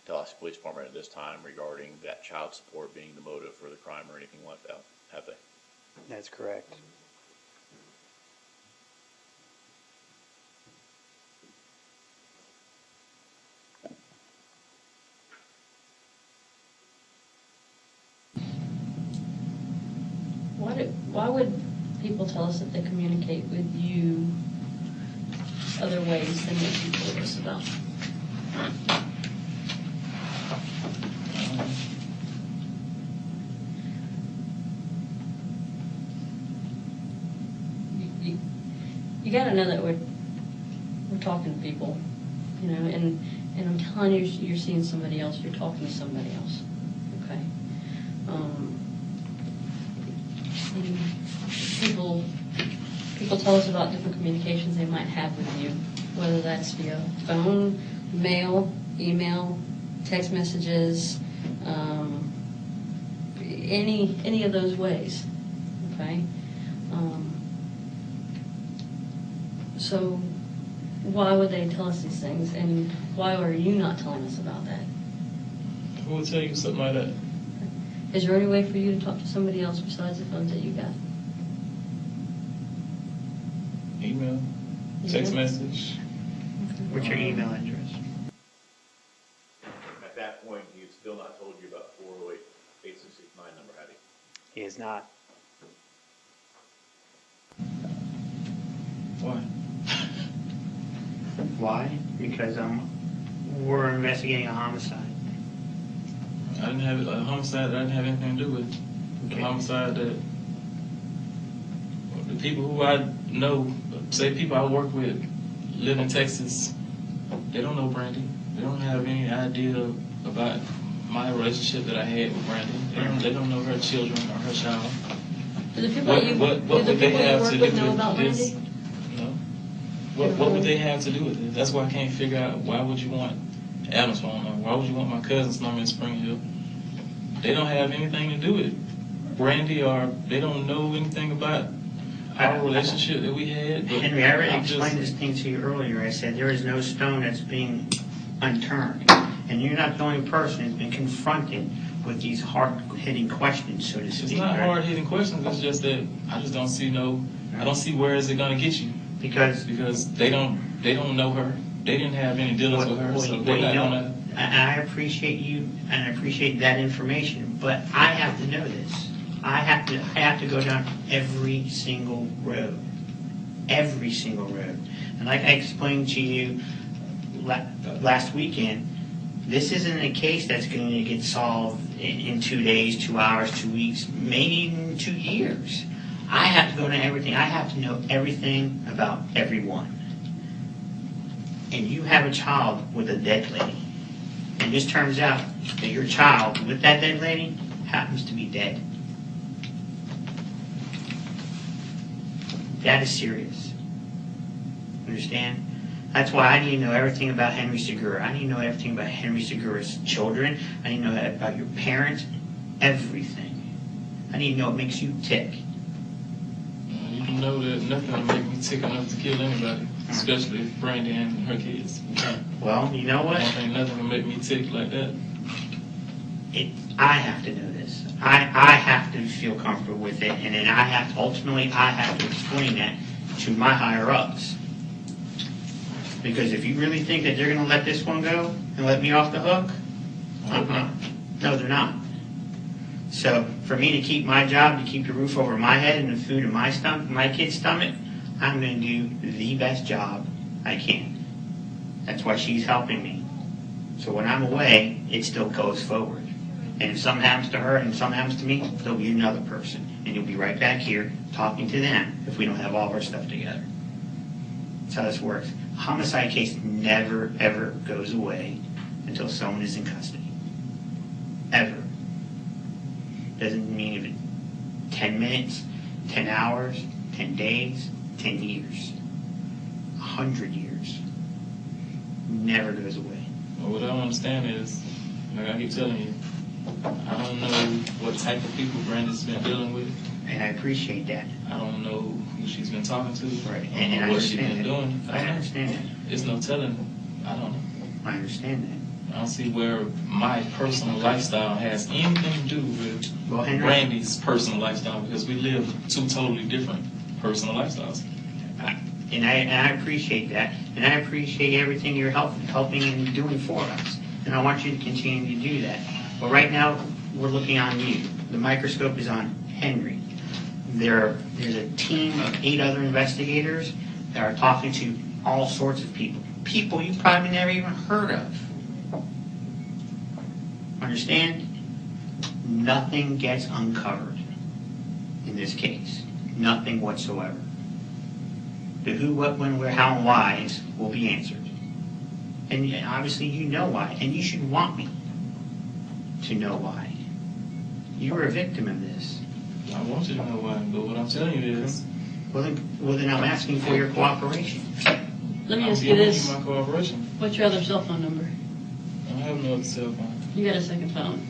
S1: Tallahassee Police Department at this time regarding that child support being the motive for the crime or anything like that, have they?
S10: That's correct.
S11: Why would people tell us that they communicate with you other ways than what you told us about? You got to know that we're talking to people, and I'm telling you, you're seeing somebody else. You're talking to somebody else. Okay. And people tell us about different communications they might have with you, whether that's via phone, mail, email, text messages, any of those ways. Okay. So Why would they tell us these things, and why are you not telling us about that?
S9: Who would tell you something like that?
S11: Is there any way for you to talk to somebody else besides the phones that you got?
S9: Email, text message.
S12: What's your email address?
S1: At that point, he's still not told you about 408-8669 number, had he?
S10: He is not.
S9: Why?
S12: Why? Because we're investigating a homicide.
S9: I didn't have a homicide that I didn't have anything to do with. The
S12: Okay.
S9: homicide that the people who I know, say people I work with, live in Texas. They don't know Brandy. They don't have any idea about my relationship that I had with Brandy. They don't know her children or her child.
S11: Do the people
S9: What
S11: you
S9: would
S11: work
S9: they have to do
S11: with know about
S9: with this?
S11: Brandy?
S9: No. What would they have to do with it? That's why I can't figure out why would you want Adam's phone number? Why would you want my cousin's number in Spring Hill? They don't have anything to do with Brandy, or they don't know anything about our relationship that we had. But
S12: Henry, I already
S9: I'm just-
S12: explained this thing to you earlier. I said there is no stone that's being unturned. And you're not the only person who's been confronted with these hard-hitting questions, so to speak.
S9: It's not
S12: right?
S9: hard-hitting questions. It's just that I just don't see I don't see where is it going to get you.
S12: Because
S9: they don't know her. They didn't have any dealings with her, so they're not going to.
S12: I appreciate you, and I appreciate that information, but I have to know this. I have to go down every single road. Every single road. And like I explained to you last weekend, this isn't a case that's going to get solved in 2 days, 2 hours, 2 weeks, maybe even 2 years. I have to go to everything. I have to know everything about everyone. And you have a child with a dead lady. And this turns out that your child with that dead lady happens to be dead. That is serious. Understand? That's why I need to know everything about Henry Segura. I need to know everything about Henry Segura's children. I need to know about your parents. Everything. I need to know what makes you tick.
S9: You know that nothing will make me tick enough to kill anybody, especially Brandy and her kids.
S12: Well, you know what?
S9: I don't think nothing will make me tick like that.
S12: I have to know this. I have to feel comfortable with it, and then ultimately I have to explain that to my higher ups. Because if you really think that they're going to let this one go and let me off the hook, no, they're not. So for me to keep my job, to keep the roof over my head and the food in my kid's stomach, I'm going to do the best job I can. That's why she's helping me. So when I'm away, it still goes forward. And if something happens to her and something happens to me, there'll be another person. And you'll be right back here talking to them if we don't have all of our stuff together. That's how this works. A homicide case never, ever goes away until someone is in custody. Ever. Doesn't mean if it's 10 minutes, 10 hours, 10 days, 10 years, 100 years. Never goes away.
S9: Well, what I don't understand is, like I keep telling you, I don't know what type of people Brandy's been dealing with.
S12: And I appreciate that.
S9: I don't know who she's been talking to.
S12: Right.
S9: I don't know what she's been doing.
S12: I understand that.
S9: There's no telling. I don't know.
S12: I understand that.
S9: I don't see where my personal lifestyle has anything to do with Brandy's personal lifestyle, because we live two totally different personal lifestyles.
S12: And I appreciate that. And I appreciate everything you're helping and doing for us. And I want you to continue to do that. But right now, we're looking on you. The microscope is on Henry. There's a team of 8 other investigators that are talking to all sorts of people. People you probably never even heard of. Understand? Nothing gets uncovered in this case. Nothing whatsoever. The who, what, when, where, how, and whys will be answered. And obviously you know why. And you should want me to know why. You were a victim of this.
S9: I want you to know why, but what I'm telling you is...
S12: Well, then I'm asking for your cooperation.
S11: Let me ask you this.
S9: I'm giving you my cooperation.
S11: What's your other cell phone number?
S9: I don't have no other cell phone.
S11: You got a second phone.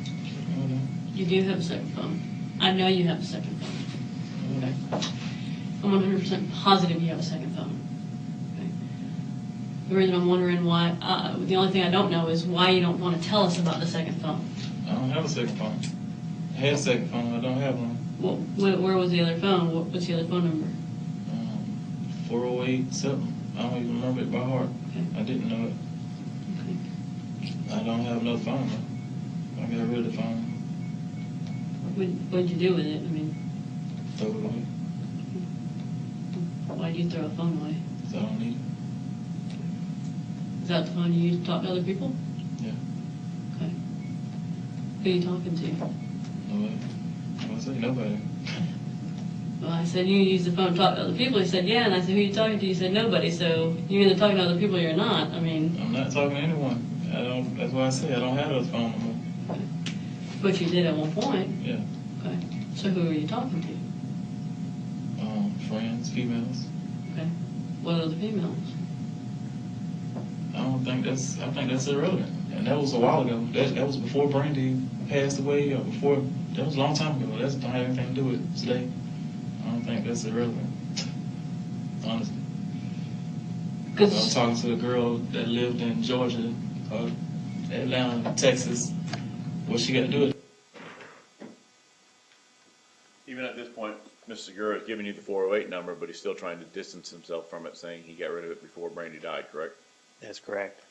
S11: You do have a second phone. I know you have a second phone. Okay. I'm 100% positive you have a second phone. Okay. The reason I'm wondering why, the only thing I don't know is why you don't want to tell us about the second phone.
S9: I don't have a second phone. I had a second phone, I don't have one.
S11: Well, where was the other phone? What's the other phone number?
S9: 408 something. I don't even remember it by heart.
S11: Okay.
S9: I didn't know it.
S11: Okay.
S9: I don't have another phone though. I got rid of the phone.
S11: What'd you do with it? I mean,
S9: Throw it away.
S11: why'd you throw a phone away?
S9: So I don't need it.
S11: Is that the phone you use to talk to other people?
S9: Yeah.
S11: Okay. Who are you talking to?
S9: Nobody. I say nobody.
S11: Well, I said, you use the phone to talk to other people. He said, yeah. And I said, who are you talking to? He said, nobody. So you're either talking to other people or you're not. I mean.
S9: I'm not talking to anyone. I don't. That's why I say I don't have a phone no more.
S11: Okay. But you did at one point.
S9: Yeah.
S11: Okay. So who are you talking to?
S9: Friends, females.
S11: Okay. What are the females?
S9: I don't think that's. I think that's irrelevant. And that was a while ago. That was before Brandy passed away, or before. That was a long time ago. That don't have anything to do with today. I don't think that's irrelevant. Honestly. I was talking to a girl that lived in Georgia, Atlanta, Texas. What she got to do with it?
S1: Even at this point, Mr. Segura is giving you the 408 number, but he's still trying to distance himself from it, saying he got rid of it before Brandy died, correct?
S10: That's correct.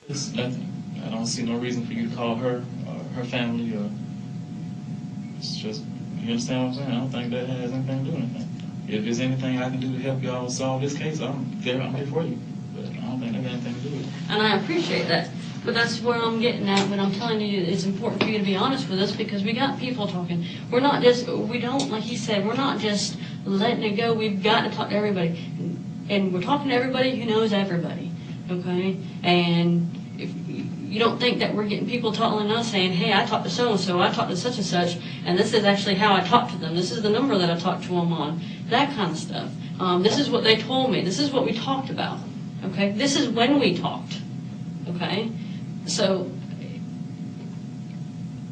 S9: It's nothing. I don't see no reason for you to call her or her family, or it's just, you understand what I'm saying? I don't think that has anything to do with anything. If there's anything I can do to help y'all solve this case, I'm here for you. But I don't think that has anything to do with it.
S11: And I appreciate that. But that's where I'm getting at when I'm telling you it's important for you to be honest with us, because we got people talking. We're not just, we don't, like he said, we're not just letting it go. We've got to talk to everybody. And we're talking to everybody who knows everybody, okay? And if you don't think that we're getting people calling us saying, hey, I talked to so-and-so, I talked to such and such, and this is actually how I talked to them. This is the number that I talked to them on. That kind of stuff. This is what they told me. This is what we talked about, okay? This is when we talked, okay? So,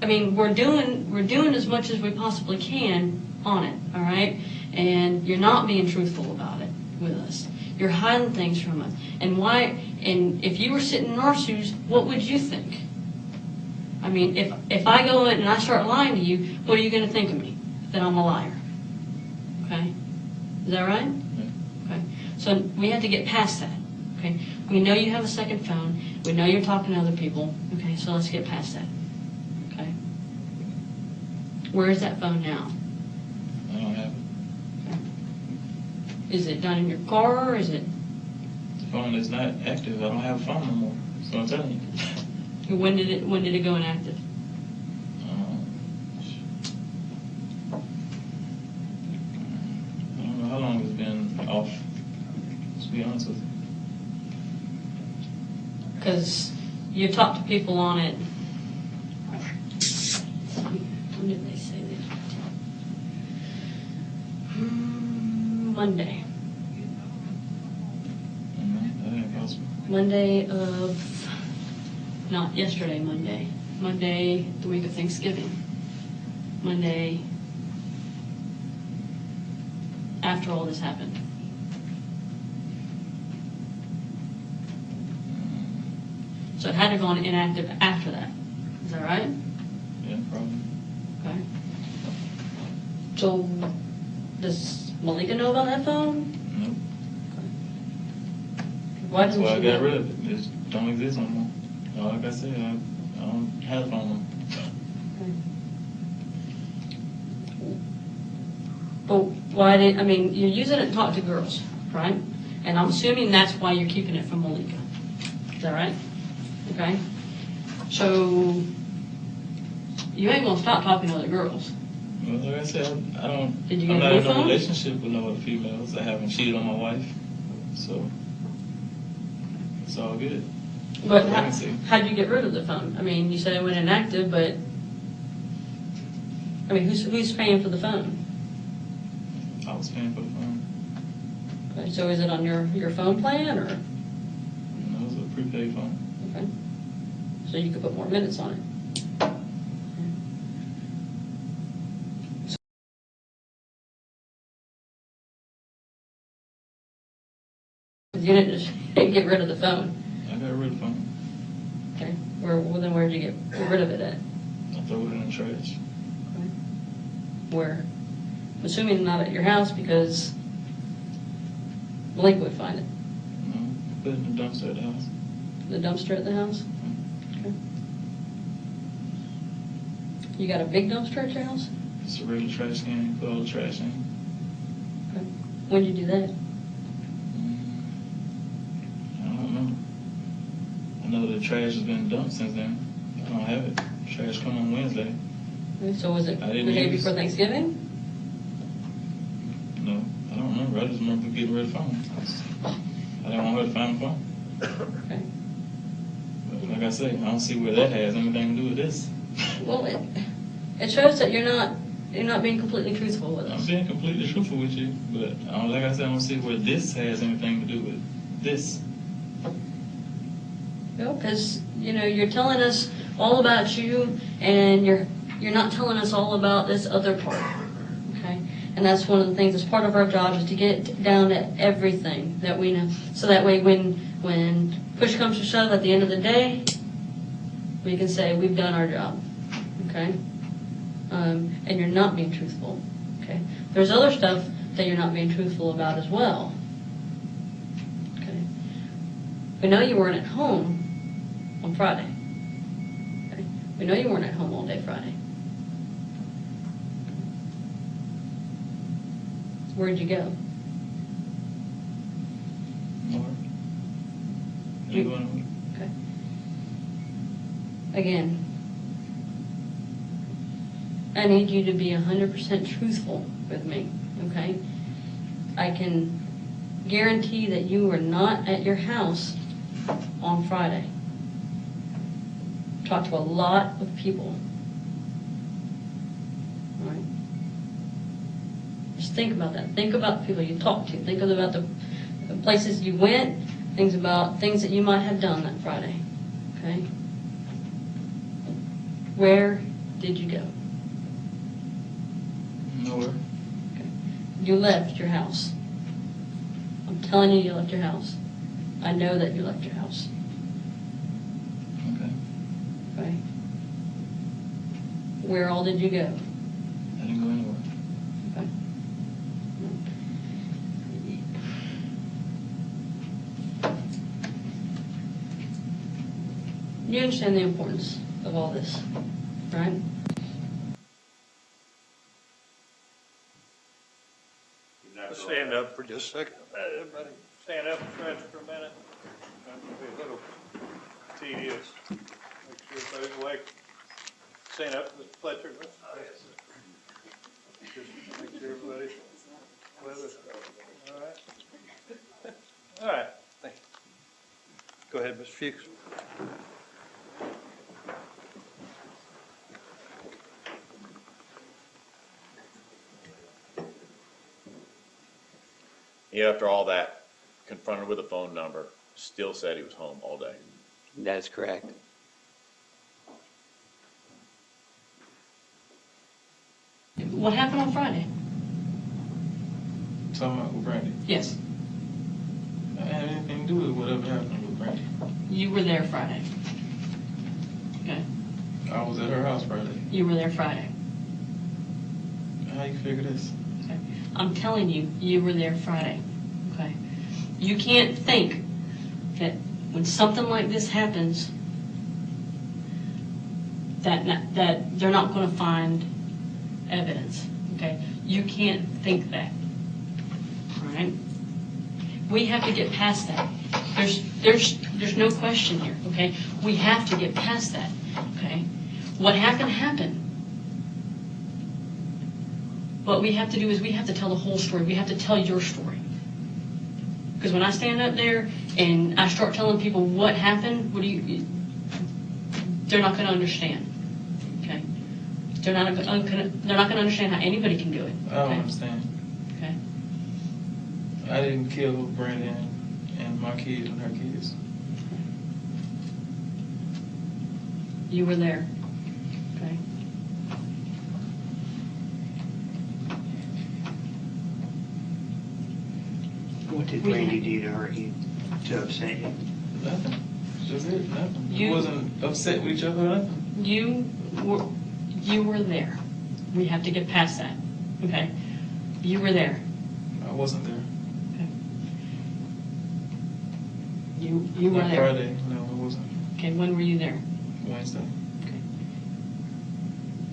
S11: I mean, we're doing as much as we possibly can on it, all right? And you're not being truthful about it with us. You're hiding things from us. And why? And if you were sitting in our shoes, what would you think? I mean, if I go in and I start lying to you, what are you going to think of me? That I'm a liar. Okay? Is that right?
S9: Yeah.
S11: Okay. So we have to get past that. Okay? We know you have a second phone. We know you're talking to other people. Okay? So let's get past that. Okay? Where is that phone now?
S9: I don't have it.
S11: Is it done in your car, or is it?
S9: The phone is not active. I don't have a phone no more. That's what I'm telling you.
S11: When did it go inactive?
S9: I don't know how long it's been off, to be honest with you.
S11: Because you talked to people on it. When did they say they talked to you? Monday.
S9: That ain't possible.
S11: Monday of, not yesterday, Monday. Monday, the week of Thanksgiving. Monday, after all this happened. So it had to have gone inactive after that. Is that right?
S9: Yeah, probably.
S11: Okay. So, does Malika know about that phone?
S9: Nope.
S11: Why
S9: That's
S11: doesn't
S9: why I
S11: she
S9: got
S11: know?
S9: rid of it. It don't exist no more. Like I said, I don't have a phone no more.
S11: But why did, I mean, you're using it to talk to girls, right? And I'm assuming that's why you're keeping it from Malika. Is that right? Okay. So, you ain't gonna stop talking to other girls.
S9: Well, like I said, I don't.
S11: Did you get
S9: I'm
S11: a
S9: not
S11: new
S9: in a
S11: phone?
S9: relationship with no other females. I haven't cheated on my wife, so it's all good.
S11: But
S9: I can see.
S11: how'd you get rid of the phone? I mean, you said it went inactive, but, I mean, who's paying for the phone?
S9: I was paying for the phone.
S11: Okay, so is it on your phone plan, or?
S9: It was a prepaid phone.
S11: Okay. So you could put more minutes on it. You didn't just get rid of the phone.
S9: I got rid of the phone.
S11: Okay. Well, then where'd you get rid of it at?
S9: I threw it in the trash.
S11: Where? I'm assuming not at your house because Blake would find it.
S9: No, put it in the dumpster at the house.
S11: The dumpster at the house? Okay. You got a big dumpster at your house?
S9: It's a regular trash can, put all the trash in.
S11: Okay. When did you do that?
S9: I don't remember. I know the trash has been dumped since then. I don't have it. Trash come on Wednesday.
S11: So was it
S9: I
S11: the
S9: didn't
S11: day
S9: use-
S11: before Thanksgiving?
S9: No, I don't remember. I just remember getting rid of the phone. I didn't want her to find the phone.
S11: Okay.
S9: But like I say, I don't see where that has anything to do with this.
S11: Well, it shows that you're not being completely truthful with
S9: I'm
S11: us.
S9: being completely truthful with you, but like I said, I don't see where this has anything to do with this.
S11: No, because you're telling us all about you, and you're not telling us all about this other part. Okay, and that's one of the things. That's part of our job is to get down to everything that we know, so that way when push comes to shove at the end of the day, we can say we've done our job. Okay, and you're not being truthful. Okay, there's other stuff that you're not being truthful about as well. Okay, we know you weren't at home on Friday. Okay. We know you weren't at home all day Friday. Where'd you go?
S9: Nowhere. You going?
S11: Okay. Again, I need you to be 100% truthful with me, okay? I can guarantee that you were not at your house on Friday. Talked to a lot of people. All right? Just think about that. Think about the people you talked to. Think about the places you went. Think about things that you might have done that Friday. Okay? Where did you go?
S9: Nowhere.
S11: Okay. You left your house. I'm telling you, you left your house. I know that you left your house.
S9: Okay.
S11: Okay? Where all did you go?
S9: I didn't go anywhere.
S11: Okay. You understand the importance of all this, right?
S2: Let's stand up for just a second. Everybody stand up and stretch for a minute. That's going to be a little tedious. Make sure everybody's awake. Stand up, Mr. Fletcher. Let's just make sure everybody's with us. All right. All right. Thank you. Go ahead, Mr. Fuchs.
S1: After all that, confronted with a phone number, still said he was home all day.
S6: That is correct.
S11: What happened on Friday?
S9: Talking about with Brandy.
S11: Yes.
S9: I had anything to do with whatever happened with Brandy.
S11: You were there Friday. Okay.
S9: I was at her house Friday.
S11: You were there Friday.
S9: How you figure this?
S11: Okay. I'm telling you, you were there Friday. Okay. You can't think that when something like this happens, that they're not going to find evidence. Okay. You can't think that. All right. We have to get past that. There's no question here. Okay. We have to get past that. Okay. What happened. What we have to do is we have to tell the whole story. We have to tell your story. Because when I stand up there and I start telling people what happened, they're not going to understand. Okay? They're not going to understand how anybody can do it.
S9: I don't understand.
S11: Okay?
S9: I didn't kill Brandy and my kids and her kids.
S11: You were there. Okay?
S10: What did Brandy do to hurt you?
S12: Judge saying?
S9: Nothing. Just it. Nothing.
S11: You-
S9: You wasn't upset with each other or nothing.
S11: You were there. We have to get past that, okay? You were there.
S9: I wasn't there.
S11: Okay. You were
S9: Not
S11: there.
S9: Friday. No, I wasn't.
S11: Okay, when were you there?
S9: Wednesday.
S11: Okay.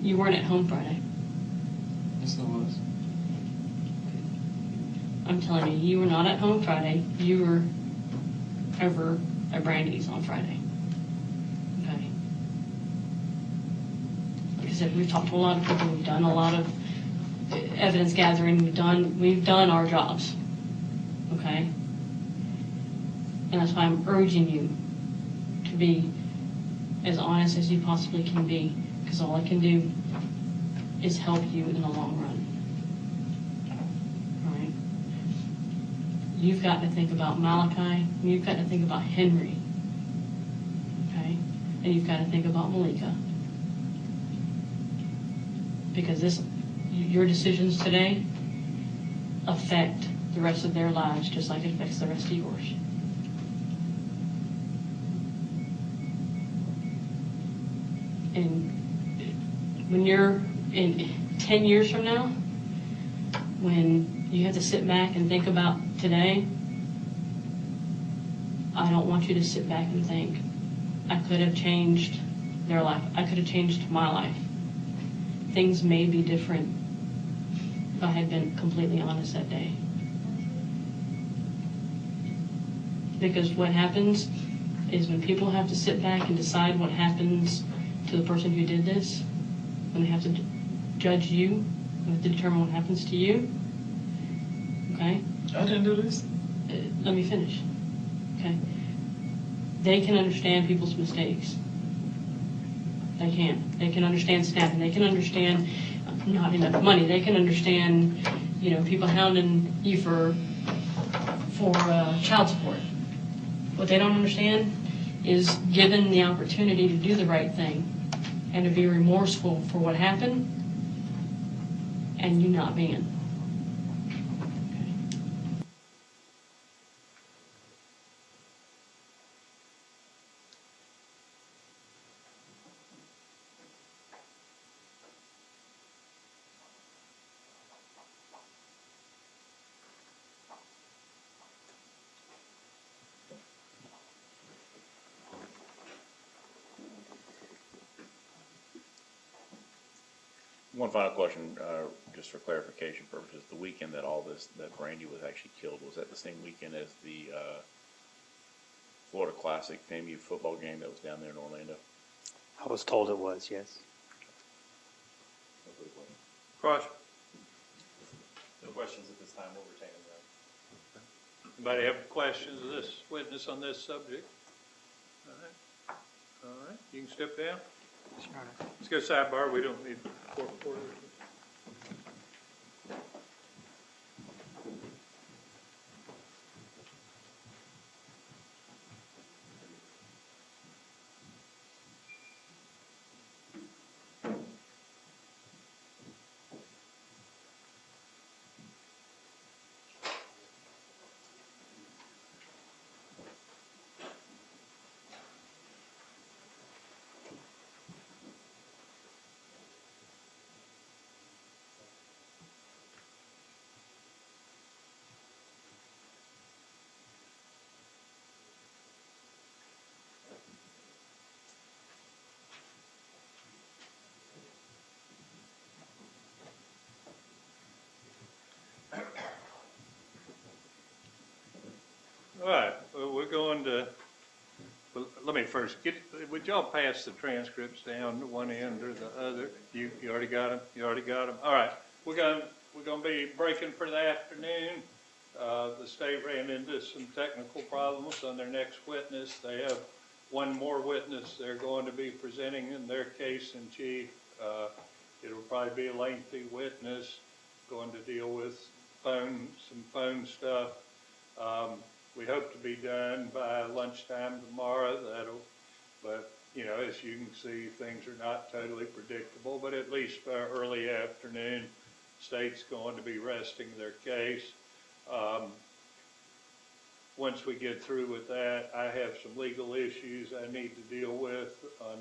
S11: You weren't at home Friday.
S9: Yes, I was.
S11: I'm telling you, you were not at home Friday. You were over at Brandy's on Friday. Okay. Like I said, we've talked to a lot of people. We've done a lot of evidence gathering. We've done our jobs. Okay. And that's why I'm urging you to be as honest as you possibly can be, because all I can do is help you in the long run. All right? You've got to think about Malachi. You've got to think about Henry. Okay? And you've got to think about Malika. Because your decisions today affect the rest of their lives just like it affects the rest of yours. And when you're in 10 years from now, when you have to sit back and think about today, I don't want you to sit back and think, I could have changed their life. I could have changed my life. Things may be different if I had been completely honest that day. Because what happens is when people have to sit back and decide what happens to the person who did this, when they have to judge you, they have to determine what happens to you, okay?
S9: I didn't do this.
S11: Let me finish, okay? They can understand people's mistakes. They can. They can understand staffing. They can understand not enough money. They can understand, people hounding you for child support. What they don't understand is given the opportunity to do the right thing and to be remorseful for what happened and you not being.
S1: One final question, just for clarification purposes. The weekend that that Brandy was actually killed, was that the same weekend as the Florida Classic FAMU football game that was down there in Orlando?
S10: I was told it was, yes.
S2: Cross.
S3: No questions at this time. We'll retain them.
S2: Anybody have questions of this witness on this subject? All right. You can step down. Let's go sidebar. We don't need court reporters. All right, well, we're going to, well, let me first would y'all pass the transcripts down to one end or the other? You already got them? You already got them? All right, we're going to be breaking for the afternoon. The state ran into some technical problems on their next witness. They have one more witness they're going to be presenting in their case in chief. It'll probably be a lengthy witness, going to deal with some phone stuff. We hope to be done by lunchtime tomorrow. But as you can see, things are not totally predictable, but at least by early afternoon, state's going to be resting their case. once we get through with that, I have some legal issues I need to deal with on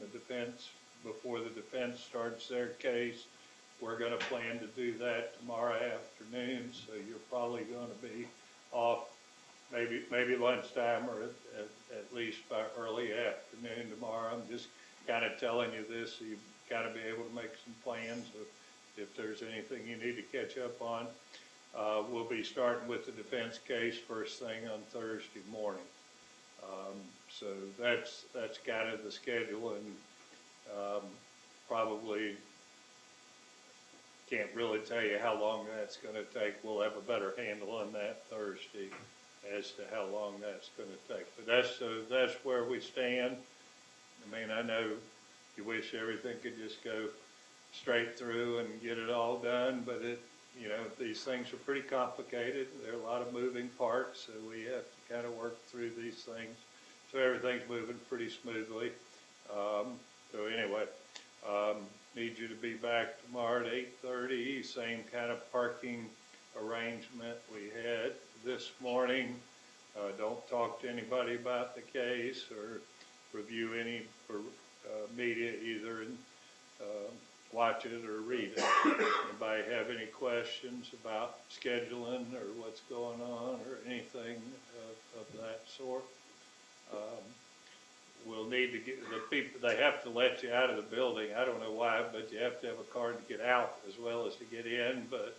S2: the defense before the defense starts their case. We're going to plan to do that tomorrow afternoon, so you're probably going to be off maybe lunchtime or at least by early afternoon tomorrow. I'm just kind of telling you this so you've got to be able to make some plans if there's anything you need to catch up on. We'll be starting with the defense case first thing on Thursday morning. So that's kind of the schedule, and probably can't really tell you how long that's going to take. We'll have a better handle on that Thursday as to how long that's going to take. But that's where we stand. I mean, I know you wish everything could just go straight through and get it all done, but these things are pretty complicated. There are a lot of moving parts, so we have to kind of work through these things. So everything's moving pretty smoothly. So anyway, need you to be back tomorrow at 8:30. Same kind of parking arrangement we had this morning. Don't talk to anybody about the case or review any media either, and watch it or read it. Anybody have any questions about scheduling or what's going on or anything of that sort? We'll need to get the people, they have to let you out of the building. I don't know why, but you have to have a card to get out as well as to get in. But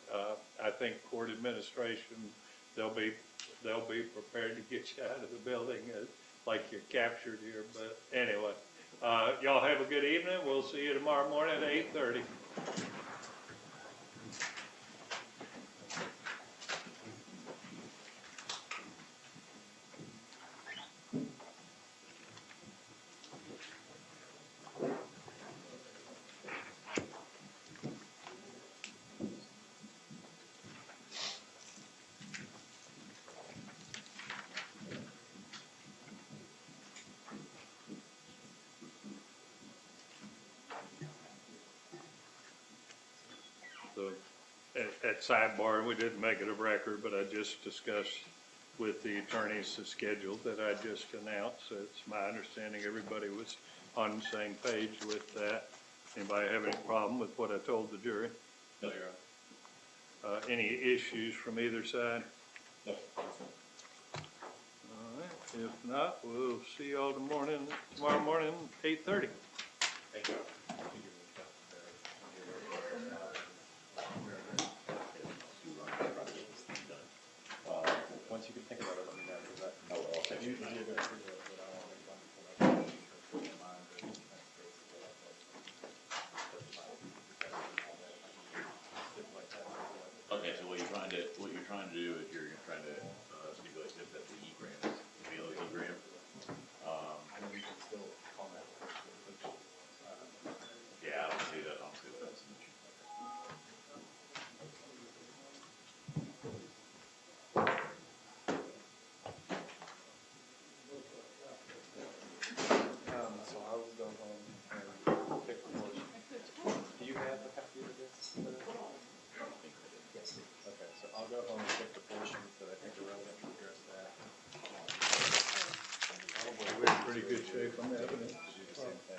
S2: I think court administration, they'll be prepared to get you out of the building like you're captured here. But anyway, y'all have a good evening. We'll see you tomorrow morning at 8:30. So at sidebar, we didn't make it a record, but I just discussed with the attorneys the schedule that I just announced. So it's my understanding everybody was on the same page with that. Anybody have any problem with what I told the jury?
S1: No, Your Honor.
S2: Any issues from either side?
S1: No.
S2: All right. If not, we'll see you all tomorrow morning, 8:30.
S1: Thank you.
S3: Once you can think about it, let me know, because that,
S1: I'll text you.
S3: usually you're going to figure out what I want to make fun of in mind, but in that case, we'll have to
S1: Okay, so what you're trying to do is you're trying to stipulate that the E-grant is the BLO E-grant.
S3: I know we can still call that.
S1: Yeah, I don't see that. That's an issue.
S3: So I will go home and pick the portion. Do you have a copy of this? Yes. Okay, so I'll go home and pick the portions that I think are relevant to address that.
S2: We're in pretty good shape on that.
S3: To do the same thing.